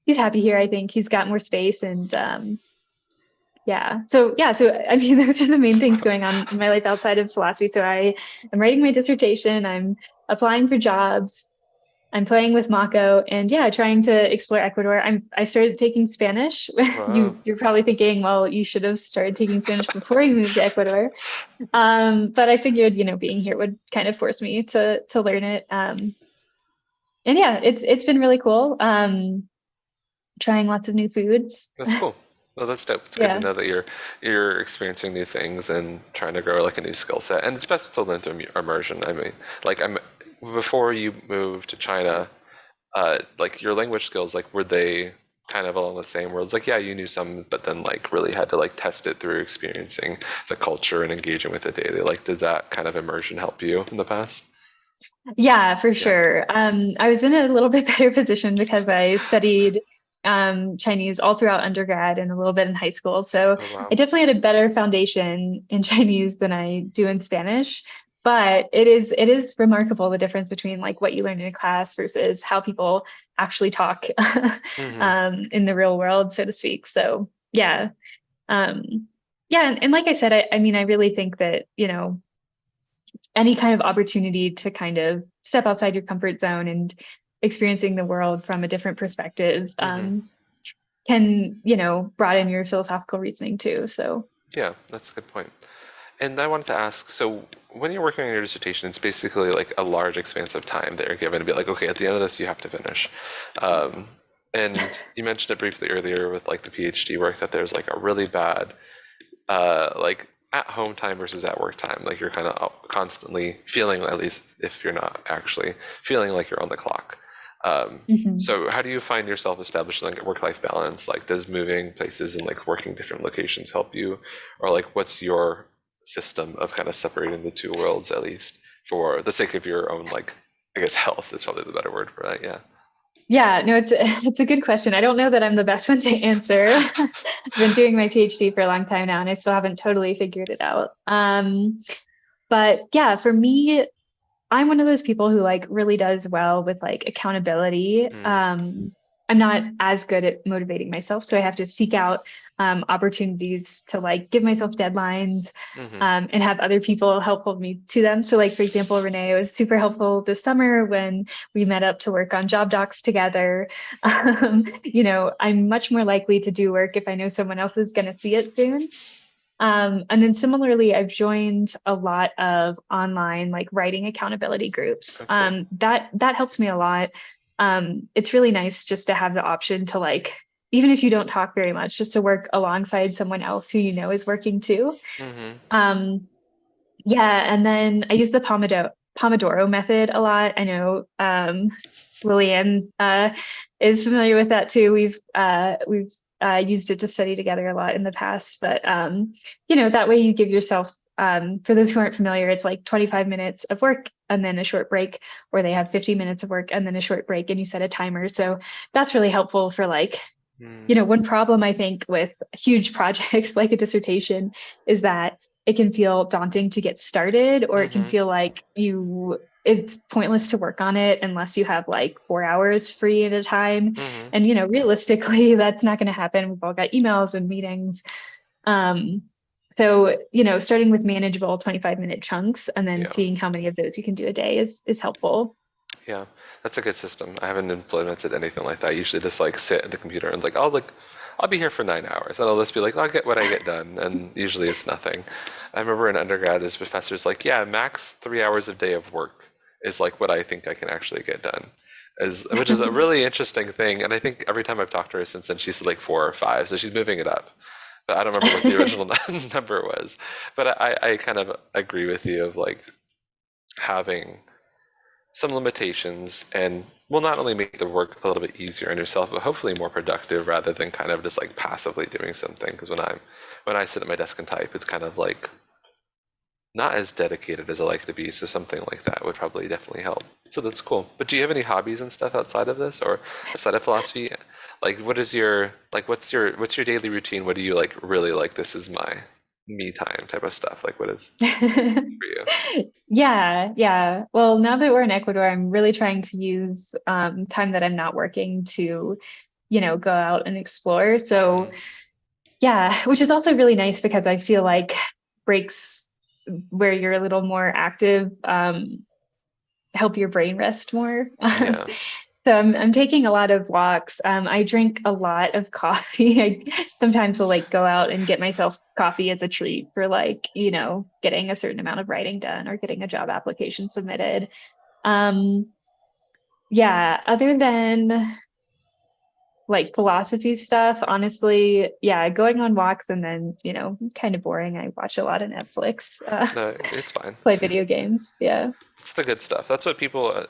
happy here. I think he's got more space, and so I mean, those are the main things going on in my life outside of philosophy. So I am writing my dissertation, I'm applying for jobs, I'm playing with Mako, and yeah, trying to explore Ecuador. I started taking Spanish.
wow.
You're probably thinking, well, you should have started taking Spanish before you moved to Ecuador. But I figured, being here would kind of force me to learn it. And yeah, it's been really cool. Trying lots of new foods.
That's cool. Well, that's dope. It's good to
Yeah.
know that you're experiencing new things and trying to grow like a new skill set. And it's best to learn through immersion. I mean, like I'm before you moved to China, like your language skills, like were they kind of along the same worlds? Like, yeah, you knew some, but then like really had to like test it through experiencing the culture and engaging with it daily. Like, does that kind of immersion help you in the past?
Yeah, for
Yeah.
sure. I was in a little bit better position because I studied Chinese all throughout undergrad and a little bit in high school. So
Oh wow.
I definitely had a better foundation in Chinese than I do in Spanish. But it is remarkable the difference between like what you learn in a class versus how people actually talk
Hmm.
in the real world, so to speak. So yeah. Um, yeah, and like I said, I mean, I really think that, any kind of opportunity to kind of step outside your comfort zone and experiencing the world from a different perspective
Hmm.
can, broaden your philosophical reasoning too. So
Yeah, that's a good point. And I wanted to ask, so when you're working on your dissertation, it's basically like a large expanse of time that you're given to be like, okay, at the end of this, you have to finish. Um, and you mentioned it briefly earlier with like the PhD work that there's like a really bad like at home time versus at work time. Like you're kind of constantly feeling, at least if you're not actually feeling like you're on the clock.
mhm.
So how do you find yourself establishing like a work-life balance? Like does moving places and like working different locations help you? Or like what's your system of kind of separating the two worlds, at least for the sake of your own, like, I guess health is probably the better word for that. Yeah.
Yeah, no, it's a good question. I don't know that I'm the best one to answer. I've been doing my PhD for a long time now, and I still haven't totally figured it out. But yeah, for me, I'm one of those people who like really does well with like accountability.
Mm,
I'm not as good at motivating myself, so I have to seek out opportunities to like give myself deadlines
mm-hmm.
and have other people help hold me to them. So, like for example, Renee was super helpful this summer when we met up to work on job docs together. I'm much more likely to do work if I know someone else is going to see it soon. And then similarly, I've joined a lot of online like writing accountability groups.
Oh, cool.
That helps me a lot. It's really nice just to have the option to like, even if you don't talk very much, just to work alongside someone else who you know is working too.
Mm-hmm.
Um, yeah, and then I use the Pomodoro method a lot. I know Lillian is familiar with that too. We've used it to study together a lot in the past, but that way you give yourself. For those who aren't familiar, it's like 25 minutes of work and then a short break, or they have 50 minutes of work and then a short break, and you set a timer. So that's really helpful for like,
Mm,
one problem I think with huge projects like a dissertation is that it can feel daunting to get started, or it can
mm-hmm.
feel like it's pointless to work on it unless you have like 4 hours free at a time.
Mm-hmm.
And, realistically, that's not going to happen. We've all got emails and meetings. Um, so, starting with manageable 25-minute chunks and then
Yeah.
seeing how many of those you can do a day is helpful.
Yeah, that's a good system. I haven't implemented anything like that. I usually just like sit at the computer and I'll be here for 9 hours and I'll just be like, I'll get what I get done, and usually it's nothing. I remember in undergrad, this professor's like, yeah, max 3 hours a day of work is like what I think I can actually get done, which is a really interesting thing. And I think every time I've talked to her since then, she's like 4 or 5, so she's moving it up. But I don't remember what the original number was. But I kind of agree with you of like having some limitations and will not only make the work a little bit easier on yourself, but hopefully more productive rather than kind of just like passively doing something. Because when I sit at my desk and type, it's kind of like not as dedicated as I like to be. So something like that would probably definitely help. So that's cool. But do you have any hobbies and stuff outside of this or outside of philosophy? Like what is your like what's your daily routine? What do you like really like? This is my me time type of stuff. Like what is for you?
Yeah, yeah. Well, now that we're in Ecuador, I'm really trying to use time that I'm not working to, go out and explore. So,
Mm,
yeah, which is also really nice because I feel like breaks where you're a little more active help your brain rest more.
yeah.
So I'm taking a lot of walks. I drink a lot of coffee. I sometimes will like go out and get myself coffee as a treat for like, getting a certain amount of writing done or getting a job application submitted. Um, yeah, other than like philosophy stuff, honestly, yeah, going on walks and then, kind of boring. I watch a lot of Netflix,
No, it's fine.
play video games. Yeah.
It's the good stuff. That's what people.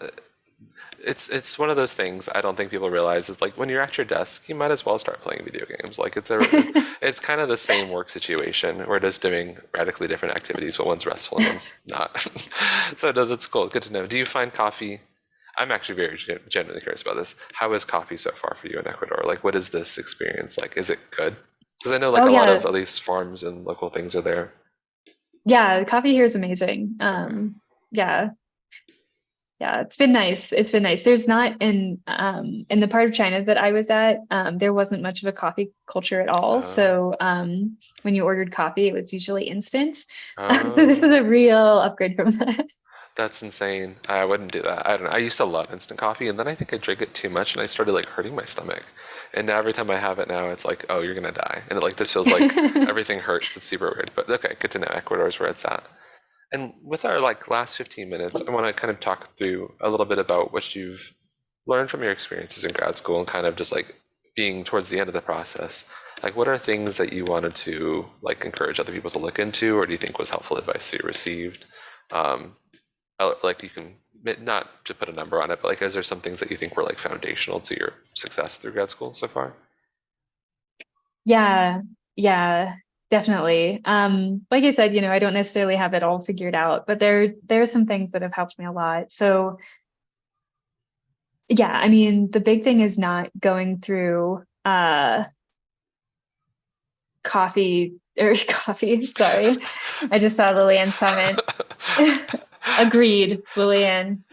It's one of those things I don't think people realize is like when you're at your desk, you might as well start playing video games. Like it's kind of the same work situation. We're just doing radically different activities, but one's restful and one's not. So no, that's cool. Good to know. Do you find coffee? I'm actually very genuinely curious about this. How is coffee so far for you in Ecuador? Like, what is this experience like? Is it good? Because I know like
Oh
a lot of
yeah.
at least farms and local things are there.
Yeah, the coffee here is amazing.
Okay.
Yeah. Yeah, it's been nice. It's been nice. There's not in the part of China that I was at, there wasn't much of a coffee culture at all.
Oh,
So when you ordered coffee, it was usually instant. So this is
oh,
a real upgrade from that.
that's insane. I wouldn't do that. I don't know. I used to love instant coffee, and then I think I drank it too much, and I started like hurting my stomach. And now every time I have it now, it's like, oh, you're gonna die, and it like this feels like everything hurts. It's super weird. But okay, good to know. Ecuador's where it's at. And with our like last 15 minutes, I want to kind of talk through a little bit about what you've learned from your experiences in grad school and kind of just like being towards the end of the process. Like, what are things that you wanted to like encourage other people to look into, or do you think was helpful advice that you received? Um, like you can not to put a number on it, but like, is there some things that you think were like foundational to your success through grad school so far?
Yeah, yeah, definitely. Like I said, I don't necessarily have it all figured out, but there are some things that have helped me a lot. So yeah, I mean, the big thing is not going through coffee or coffee, sorry. I just saw Lillian's comment. Agreed, Lillian.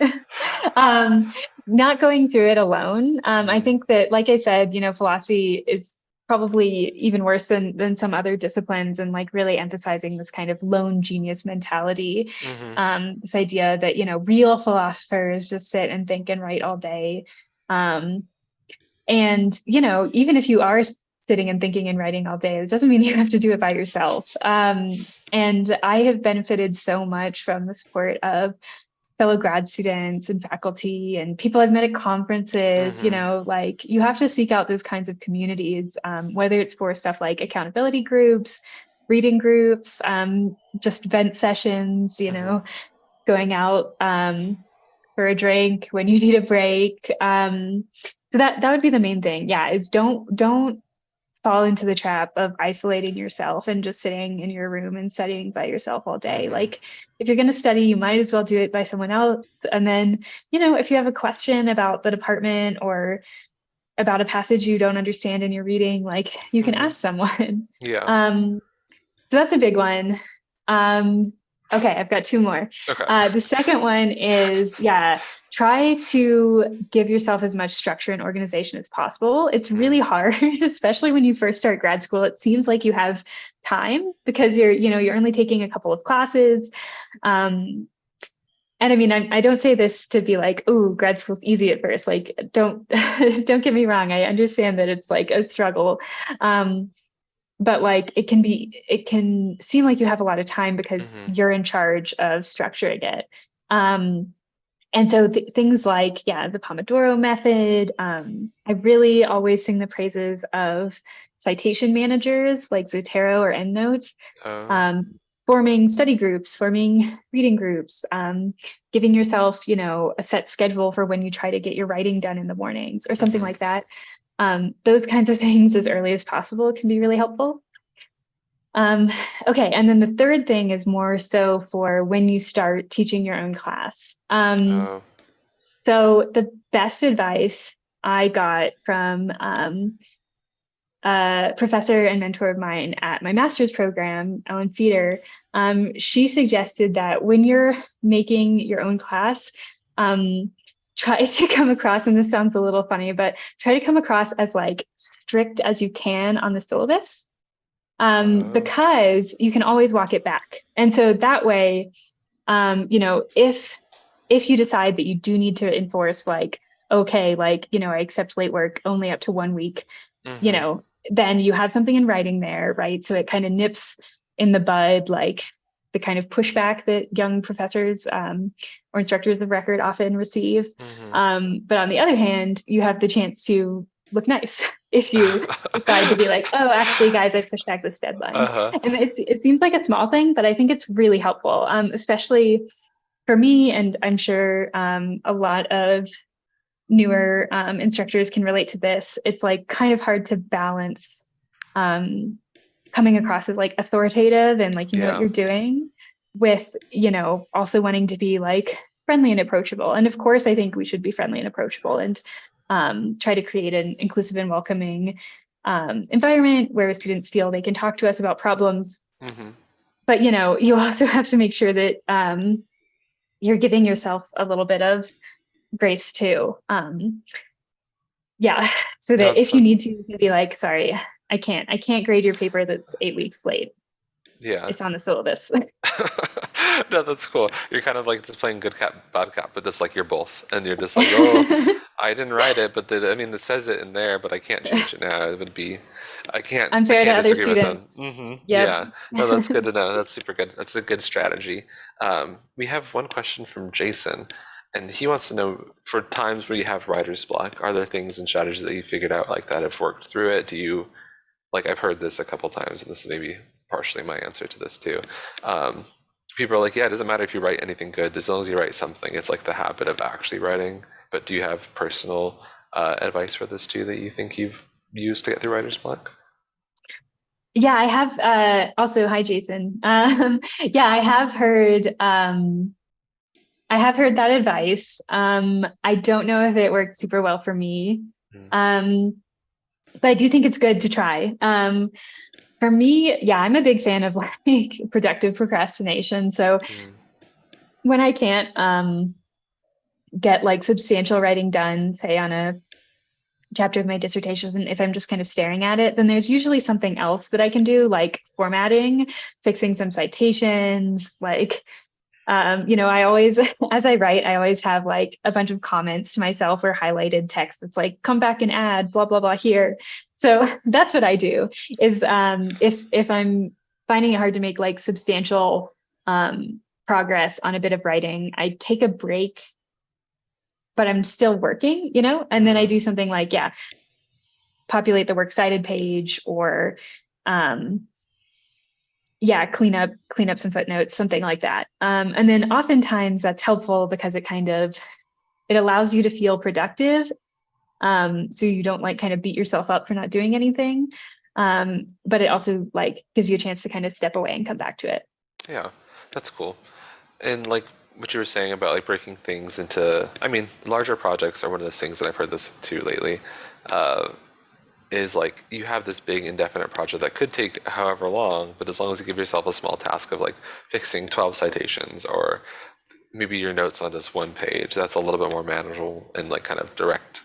um, Not going through it alone. I
Mm,
think that, like I said, philosophy is probably even worse than some other disciplines, and like really emphasizing this kind of lone genius mentality.
hmm
This idea that, real philosophers just sit and think and write all day. Um, and, even if you are sitting and thinking and writing all day, it doesn't mean you have to do it by yourself. And I have benefited so much from the support of fellow grad students and faculty and people I've met at conferences.
hmm
Like you have to seek out those kinds of communities, whether it's for stuff like accountability groups, reading groups, just vent sessions,
hmm
going out for a drink when you need a break. So that would be the main thing. Yeah, is don't fall into the trap of isolating yourself and just sitting in your room and studying by yourself all day.
hmm
Like if you're going to study, you might as well do it by someone else. And then, if you have a question about the department or about a passage you don't understand in your reading, like you can
hmm
ask someone.
Yeah.
Um, so that's a big one. Um, okay, I've got two more.
Okay.
The second one is, yeah, try to give yourself as much structure and organization as possible. It's
Mm,
really hard, especially when you first start grad school. It seems like you have time because you're only taking a couple of classes. Um, and I mean, I don't say this to be like, oh, grad school's easy at first. Like, don't don't get me wrong. I understand that it's like a struggle. Um, but like it can seem like you have a lot of time because
hmm
you're in charge of structuring it. um, and so things like, yeah, the Pomodoro method. I really always sing the praises of citation managers like Zotero or EndNote.
Oh.
um, Forming study groups, forming reading groups, giving yourself, a set schedule for when you try to get your writing done in the mornings or something
hmm
like that. Those kinds of things as early as possible can be really helpful. Um, okay, and then the third thing is more so for when you start teaching your own class.
Oh.
So the best advice I got from a professor and mentor of mine at my master's program, Ellen Feeder, she suggested that when you're making your own class, try to come across, and this sounds a little funny, but try to come across as like strict as you can on the syllabus,
Oh.
because you can always walk it back. And so that way, if you decide that you do need to enforce like, okay, like, I accept late work only up to 1 week,
hmm
then you have something in writing there, right? So it kind of nips in the bud, like the kind of pushback that young professors, or instructors of record often receive.
hmm
But on the other hand, you have the chance to look nice if you decide to be like, oh, actually, guys, I've pushed back this deadline.
Uh-huh.
And it seems like a small thing, but I think it's really helpful, especially for me. And I'm sure a lot of newer instructors can relate to this. It's like kind of hard to balance um, coming across as like authoritative and like, what
Yeah.
you're doing with, also wanting to be like friendly and approachable. And of course, I think we should be friendly and approachable and try to create an inclusive and welcoming environment where students feel they can talk to us about problems.
hmm
But, you also have to make sure that you're giving yourself a little bit of grace too. Yeah, so
No,
that
that's
if you
fun.
need to, you can be like, sorry, I can't grade your paper that's 8 weeks late.
Yeah.
It's on the syllabus.
No, that's cool. You're kind of like just playing good cop, bad cop, but just like you're both, and you're just like, oh, I didn't write it, but I mean, it says it in there, but I can't change it now. It would be,
I'm
I
fair to
can't
other
disagree with them.
students. Yep.
Yeah, no, that's good to know. That's super good. That's a good strategy. We have one question from Jason, and he wants to know, for times where you have writer's block, are there things and strategies that you figured out like that have worked through it? Do you, like, I've heard this a couple times, and this is maybe partially my answer to this too. Um, People are like, yeah, it doesn't matter if you write anything good, as long as you write something. It's like the habit of actually writing. But do you have personal advice for this too that you think you've used to get through writer's block?
Yeah, I have also, hi Jason. Yeah, I have heard that advice. I don't know if it works super well for me.
Mm,
Um, but I do think it's good to try. For me, yeah, I'm a big fan of like productive procrastination. So
mm,
when I can't get like substantial writing done, say on a chapter of my dissertation, and if I'm just kind of staring at it, then there's usually something else that I can do, like formatting, fixing some citations, like I always, as I write, I always have like a bunch of comments to myself or highlighted text that's like, come back and add blah, blah, blah here. So that's what I do is if I'm finding it hard to make like substantial progress on a bit of writing, I take a break, but I'm still working, and then I
mm.
do something like, yeah, populate the works cited page or um, yeah, clean up some footnotes, something like that. And then oftentimes that's helpful because it allows you to feel productive. So you don't like kind of beat yourself up for not doing anything. But it also like gives you a chance to kind of step away and come back to it.
Yeah, that's cool. And like what you were saying about like breaking things into, I mean, larger projects are one of those things that I've heard this too lately. Uh, is like you have this big indefinite project that could take however long, but as long as you give yourself a small task of like fixing 12 citations or maybe your notes on just one page, that's a little bit more manageable and like kind of direct.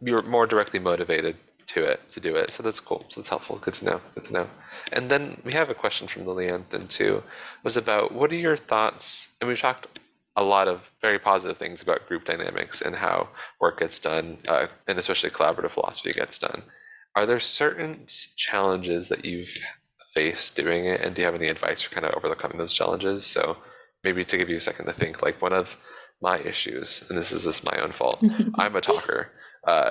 You're more directly motivated to do it. So that's cool. So that's helpful. Good to know. Good to know. And then we have a question from Lillian then too, was about what are your thoughts? And we've talked a lot of very positive things about group dynamics and how work gets done, and especially collaborative philosophy gets done. Are there certain challenges that you've faced doing it, and do you have any advice for kind of overcoming those challenges? So maybe to give you a second to think, like one of my issues, and this is just my own fault, I'm a talker.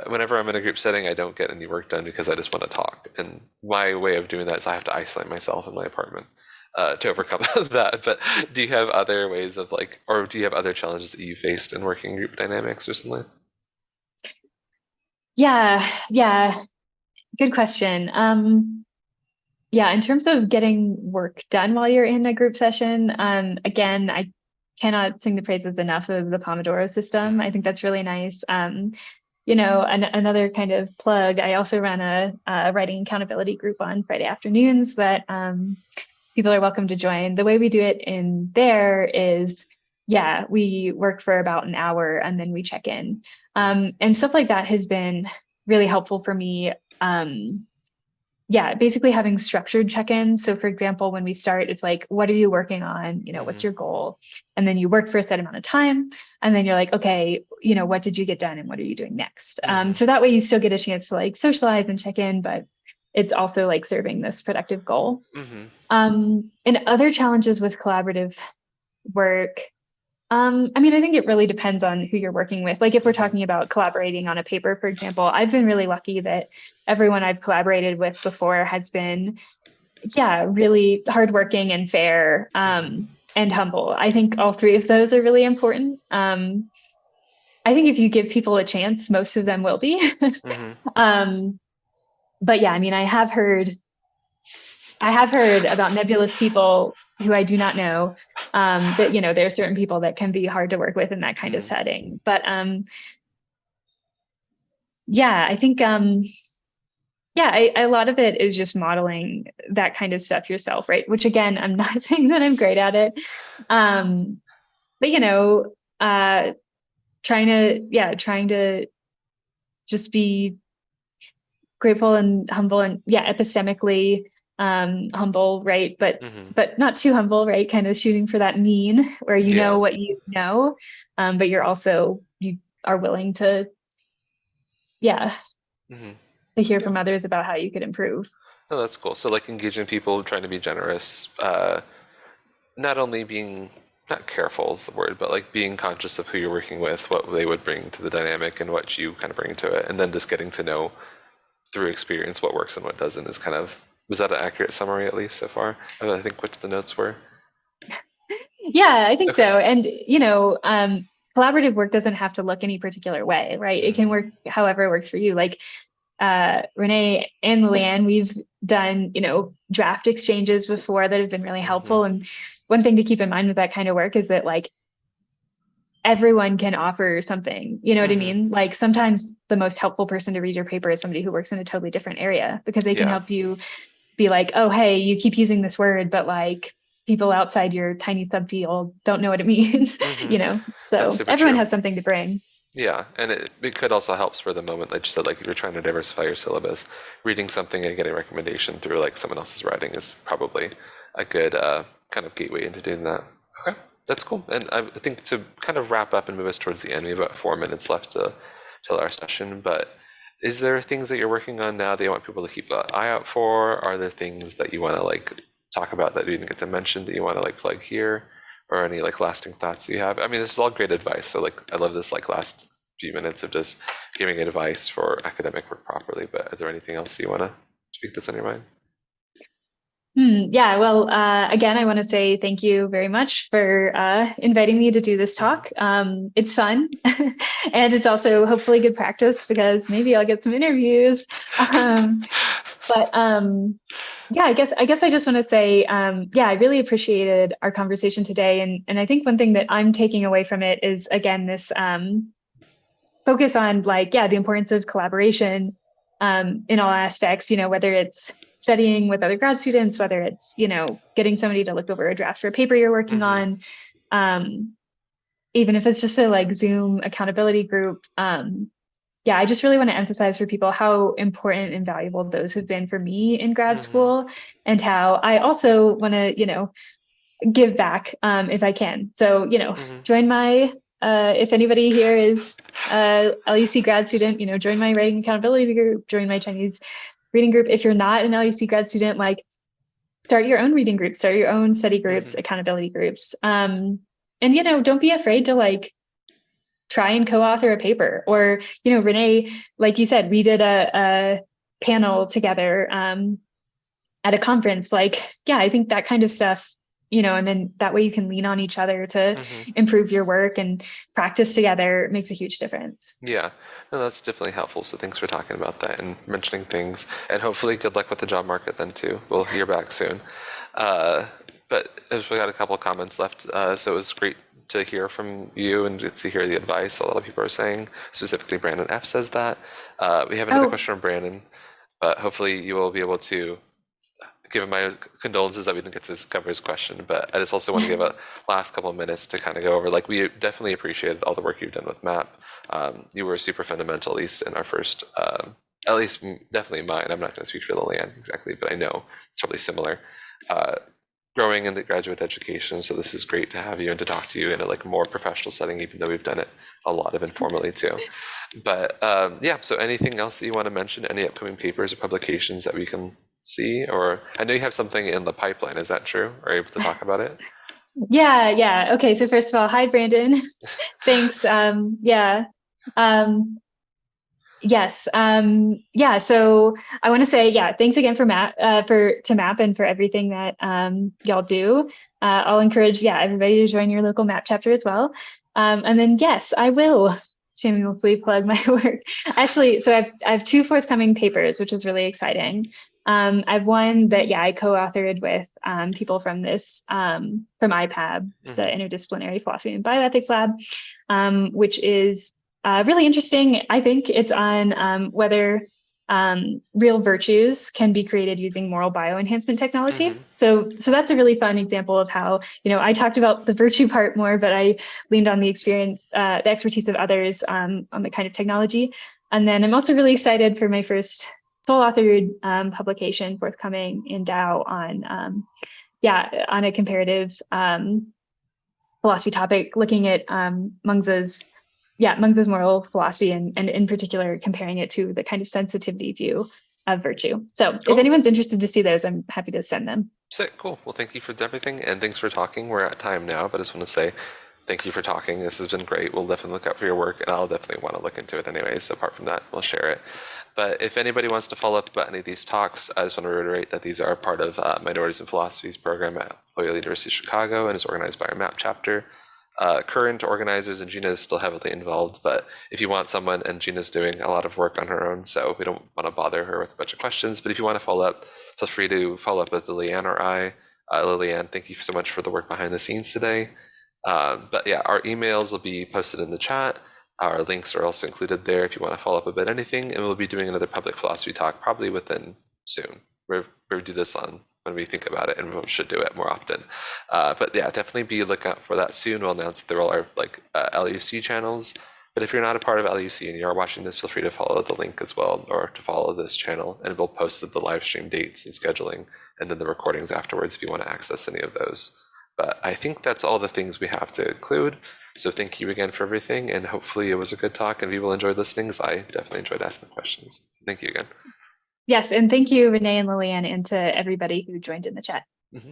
Whenever I'm in a group setting, I don't get any work done because I just want to talk. And my way of doing that is I have to isolate myself in my apartment to overcome that. But do you have other ways of like, or do you have other challenges that you faced in working group dynamics recently?
Yeah, good question. Yeah, in terms of getting work done while you're in a group session, again, I cannot sing the praises enough of the Pomodoro system. I think that's really nice. Another kind of plug, I also run a writing accountability group on Friday afternoons that people are welcome to join. The way we do it in there is, yeah, we work for about an hour and then we check in. And stuff like that has been really helpful for me. Yeah, basically having structured check-ins. So for example, when we start, it's like, what are you working on? What's your goal? And then you work for a set amount of time. And then you're like, okay, what did you get done and what are you doing next?
Mm-hmm.
So that way you still get a chance to like socialize and check in, but it's also like serving this productive goal.
Mm-hmm.
And other challenges with collaborative work, I mean, I think it really depends on who you're working with. Like if we're
Mm-hmm.
talking about collaborating on a paper, for example, I've been really lucky that everyone I've collaborated with before has been, yeah, really hardworking and fair, and humble. I think all three of those are really important. I think if you give people a chance, most of them will be.
Mm-hmm.
um, but yeah, I mean, I have heard about nebulous people who I do not know, that, there are certain people that can be hard to work with in that kind of
Mm-hmm.
setting. But yeah, I think, yeah, a lot of it is just modeling that kind of stuff yourself, right? Which again, I'm not saying that I'm great at it. trying to just be grateful and humble and epistemically humble, right? But not too humble, right? Kind of shooting for that mean where you know what you know, but you are willing to to hear from others about how you could improve.
Oh, that's cool. So like engaging people, trying to be generous, not only being not careful is the word, but like being conscious of who you're working with, what they would bring to the dynamic and what you kind of bring to it, and then just getting to know through experience what works and what doesn't is kind of, was that an accurate summary at least so far? I think what the notes were.
Yeah, I think so. And collaborative work doesn't have to look any particular way, right? It can work however it works for you. Like Rene and Liliane, we've done, draft exchanges before that have been really helpful. And one thing to keep in mind with that kind of work is that like everyone can offer something, you know what I mean? Like sometimes the most helpful person to read your paper is somebody who works in a totally different area because they can help you be like, oh, hey, you keep using this word, but like people outside your tiny subfield don't know what it means, so everyone has something to bring.
Yeah, and it could also help spur the moment, like you said, like if you're trying to diversify your syllabus, reading something and getting a recommendation through like someone else's writing is probably a good kind of gateway into doing that. Okay, that's cool. And I think to kind of wrap up and move us towards the end, we have about 4 minutes left till our session, but is there things that you're working on now that you want people to keep an eye out for? Are there things that you want to like talk about that you didn't get to mention that you want to like plug here? Or any like lasting thoughts you have? I mean, this is all great advice. So like, I love this like last few minutes of just giving advice for academic work properly. But is there anything else you want to speak that's on your mind?
Yeah, well, again, I want to say thank you very much for inviting me to do this talk. It's fun, and it's also hopefully good practice because maybe I'll get some interviews. Yeah, I guess I just want to say, I really appreciated our conversation today, and I think one thing that I'm taking away from it is again this focus on the importance of collaboration in all aspects. Whether it's studying with other grad students, whether it's getting somebody to look over a draft for a paper you're working on, even if it's just a Zoom accountability group. I just really want to emphasize for people how important and valuable those have been for me in grad school, and how I also want to, give back if I can. So, join my, if anybody here is a LUC grad student, join my writing accountability group, join my Chinese reading group. If you're not an LUC grad student, start your own reading groups, start your own study groups, accountability groups. And, don't be afraid to try and co-author a paper. Or, Rene, like you said, we did a panel together at a conference. I think that kind of stuff, and then that way you can lean on each other to improve your work and practice together makes a huge difference.
Yeah, no, that's definitely helpful. So thanks for talking about that and mentioning things. And hopefully good luck with the job market then too. We'll hear back soon. But we got a couple of comments left. So it was great to hear from you and to hear the advice a lot of people are saying. Specifically, Brandon F says that. We have another question from Brandon, but hopefully you will be able to give him my condolences that we didn't get to cover his question. But I just also want to give a last couple of minutes to kind of go over, we definitely appreciated all the work you've done with MAP. You were super fundamental, at least in our first, at least definitely mine. I'm not going to speak for Liliane exactly, but I know it's probably similar. Growing in the graduate education, so this is great to have you and to talk to you in a more professional setting, even though we've done it a lot of informally too. But so anything else that you want to mention, any upcoming papers or publications that we can see? Or I know you have something in the pipeline, is that true? Are you able to talk about it?
Yeah. Okay, so first of all, hi Brandon. Thanks. Yes. So I want to say, thanks again for MAP, to MAP and for everything that y'all do. I'll encourage, everybody to join your local MAP chapter as well. And then, yes, I will shamelessly plug my work. Actually, so I have 2 forthcoming papers, which is really exciting. I have one that, I co-authored with people from this, from IPAB, the Interdisciplinary Philosophy and Bioethics Lab, which is really interesting. I think it's on whether real virtues can be created using moral bioenhancement technology.
Mm-hmm.
So that's a really fun example of how, I talked about the virtue part more, but I leaned on the experience, the expertise of others on the kind of technology. And then I'm also really excited for my first sole authored publication forthcoming in Dow on, on a comparative philosophy topic, looking at Mengzi's moral philosophy, and in particular comparing it to the kind of sensitivity view of virtue. So
Cool.
if anyone's interested to see those, I'm happy to send them.
Sick, cool. Well, thank you for everything, and thanks for talking. We're at time now, but I just want to say thank you for talking. This has been great. We'll definitely look out for your work, and I'll definitely want to look into it anyways. Apart from that, we'll share it. But if anybody wants to follow up about any of these talks, I just want to reiterate that these are part of Minorities in Philosophy's program at Loyola University of Chicago and is organized by our MAP chapter. Current organizers, and Gina is still heavily involved, but if you want someone, and Gina's doing a lot of work on her own, so we don't want to bother her with a bunch of questions, but if you want to follow up, feel free to follow up with Liliane or I. Liliane, thank you so much for the work behind the scenes today. But yeah, our emails will be posted in the chat. Our links are also included there if you want to follow up about anything, and we'll be doing another public philosophy talk probably within soon. We'll do this on when we think about it, and we should do it more often. But yeah, definitely be looking out for that soon. We'll announce that there are LUC channels. But if you're not a part of LUC and you are watching this, feel free to follow the link as well, or to follow this channel, and we'll post the live stream dates and scheduling, and then the recordings afterwards if you want to access any of those. But I think that's all the things we have to include. So thank you again for everything, and hopefully it was a good talk and people enjoyed listening, because I definitely enjoyed asking questions. Thank you again.
Yes, and thank you, Rene and Liliane, and to everybody who joined in the chat.
Mm-hmm.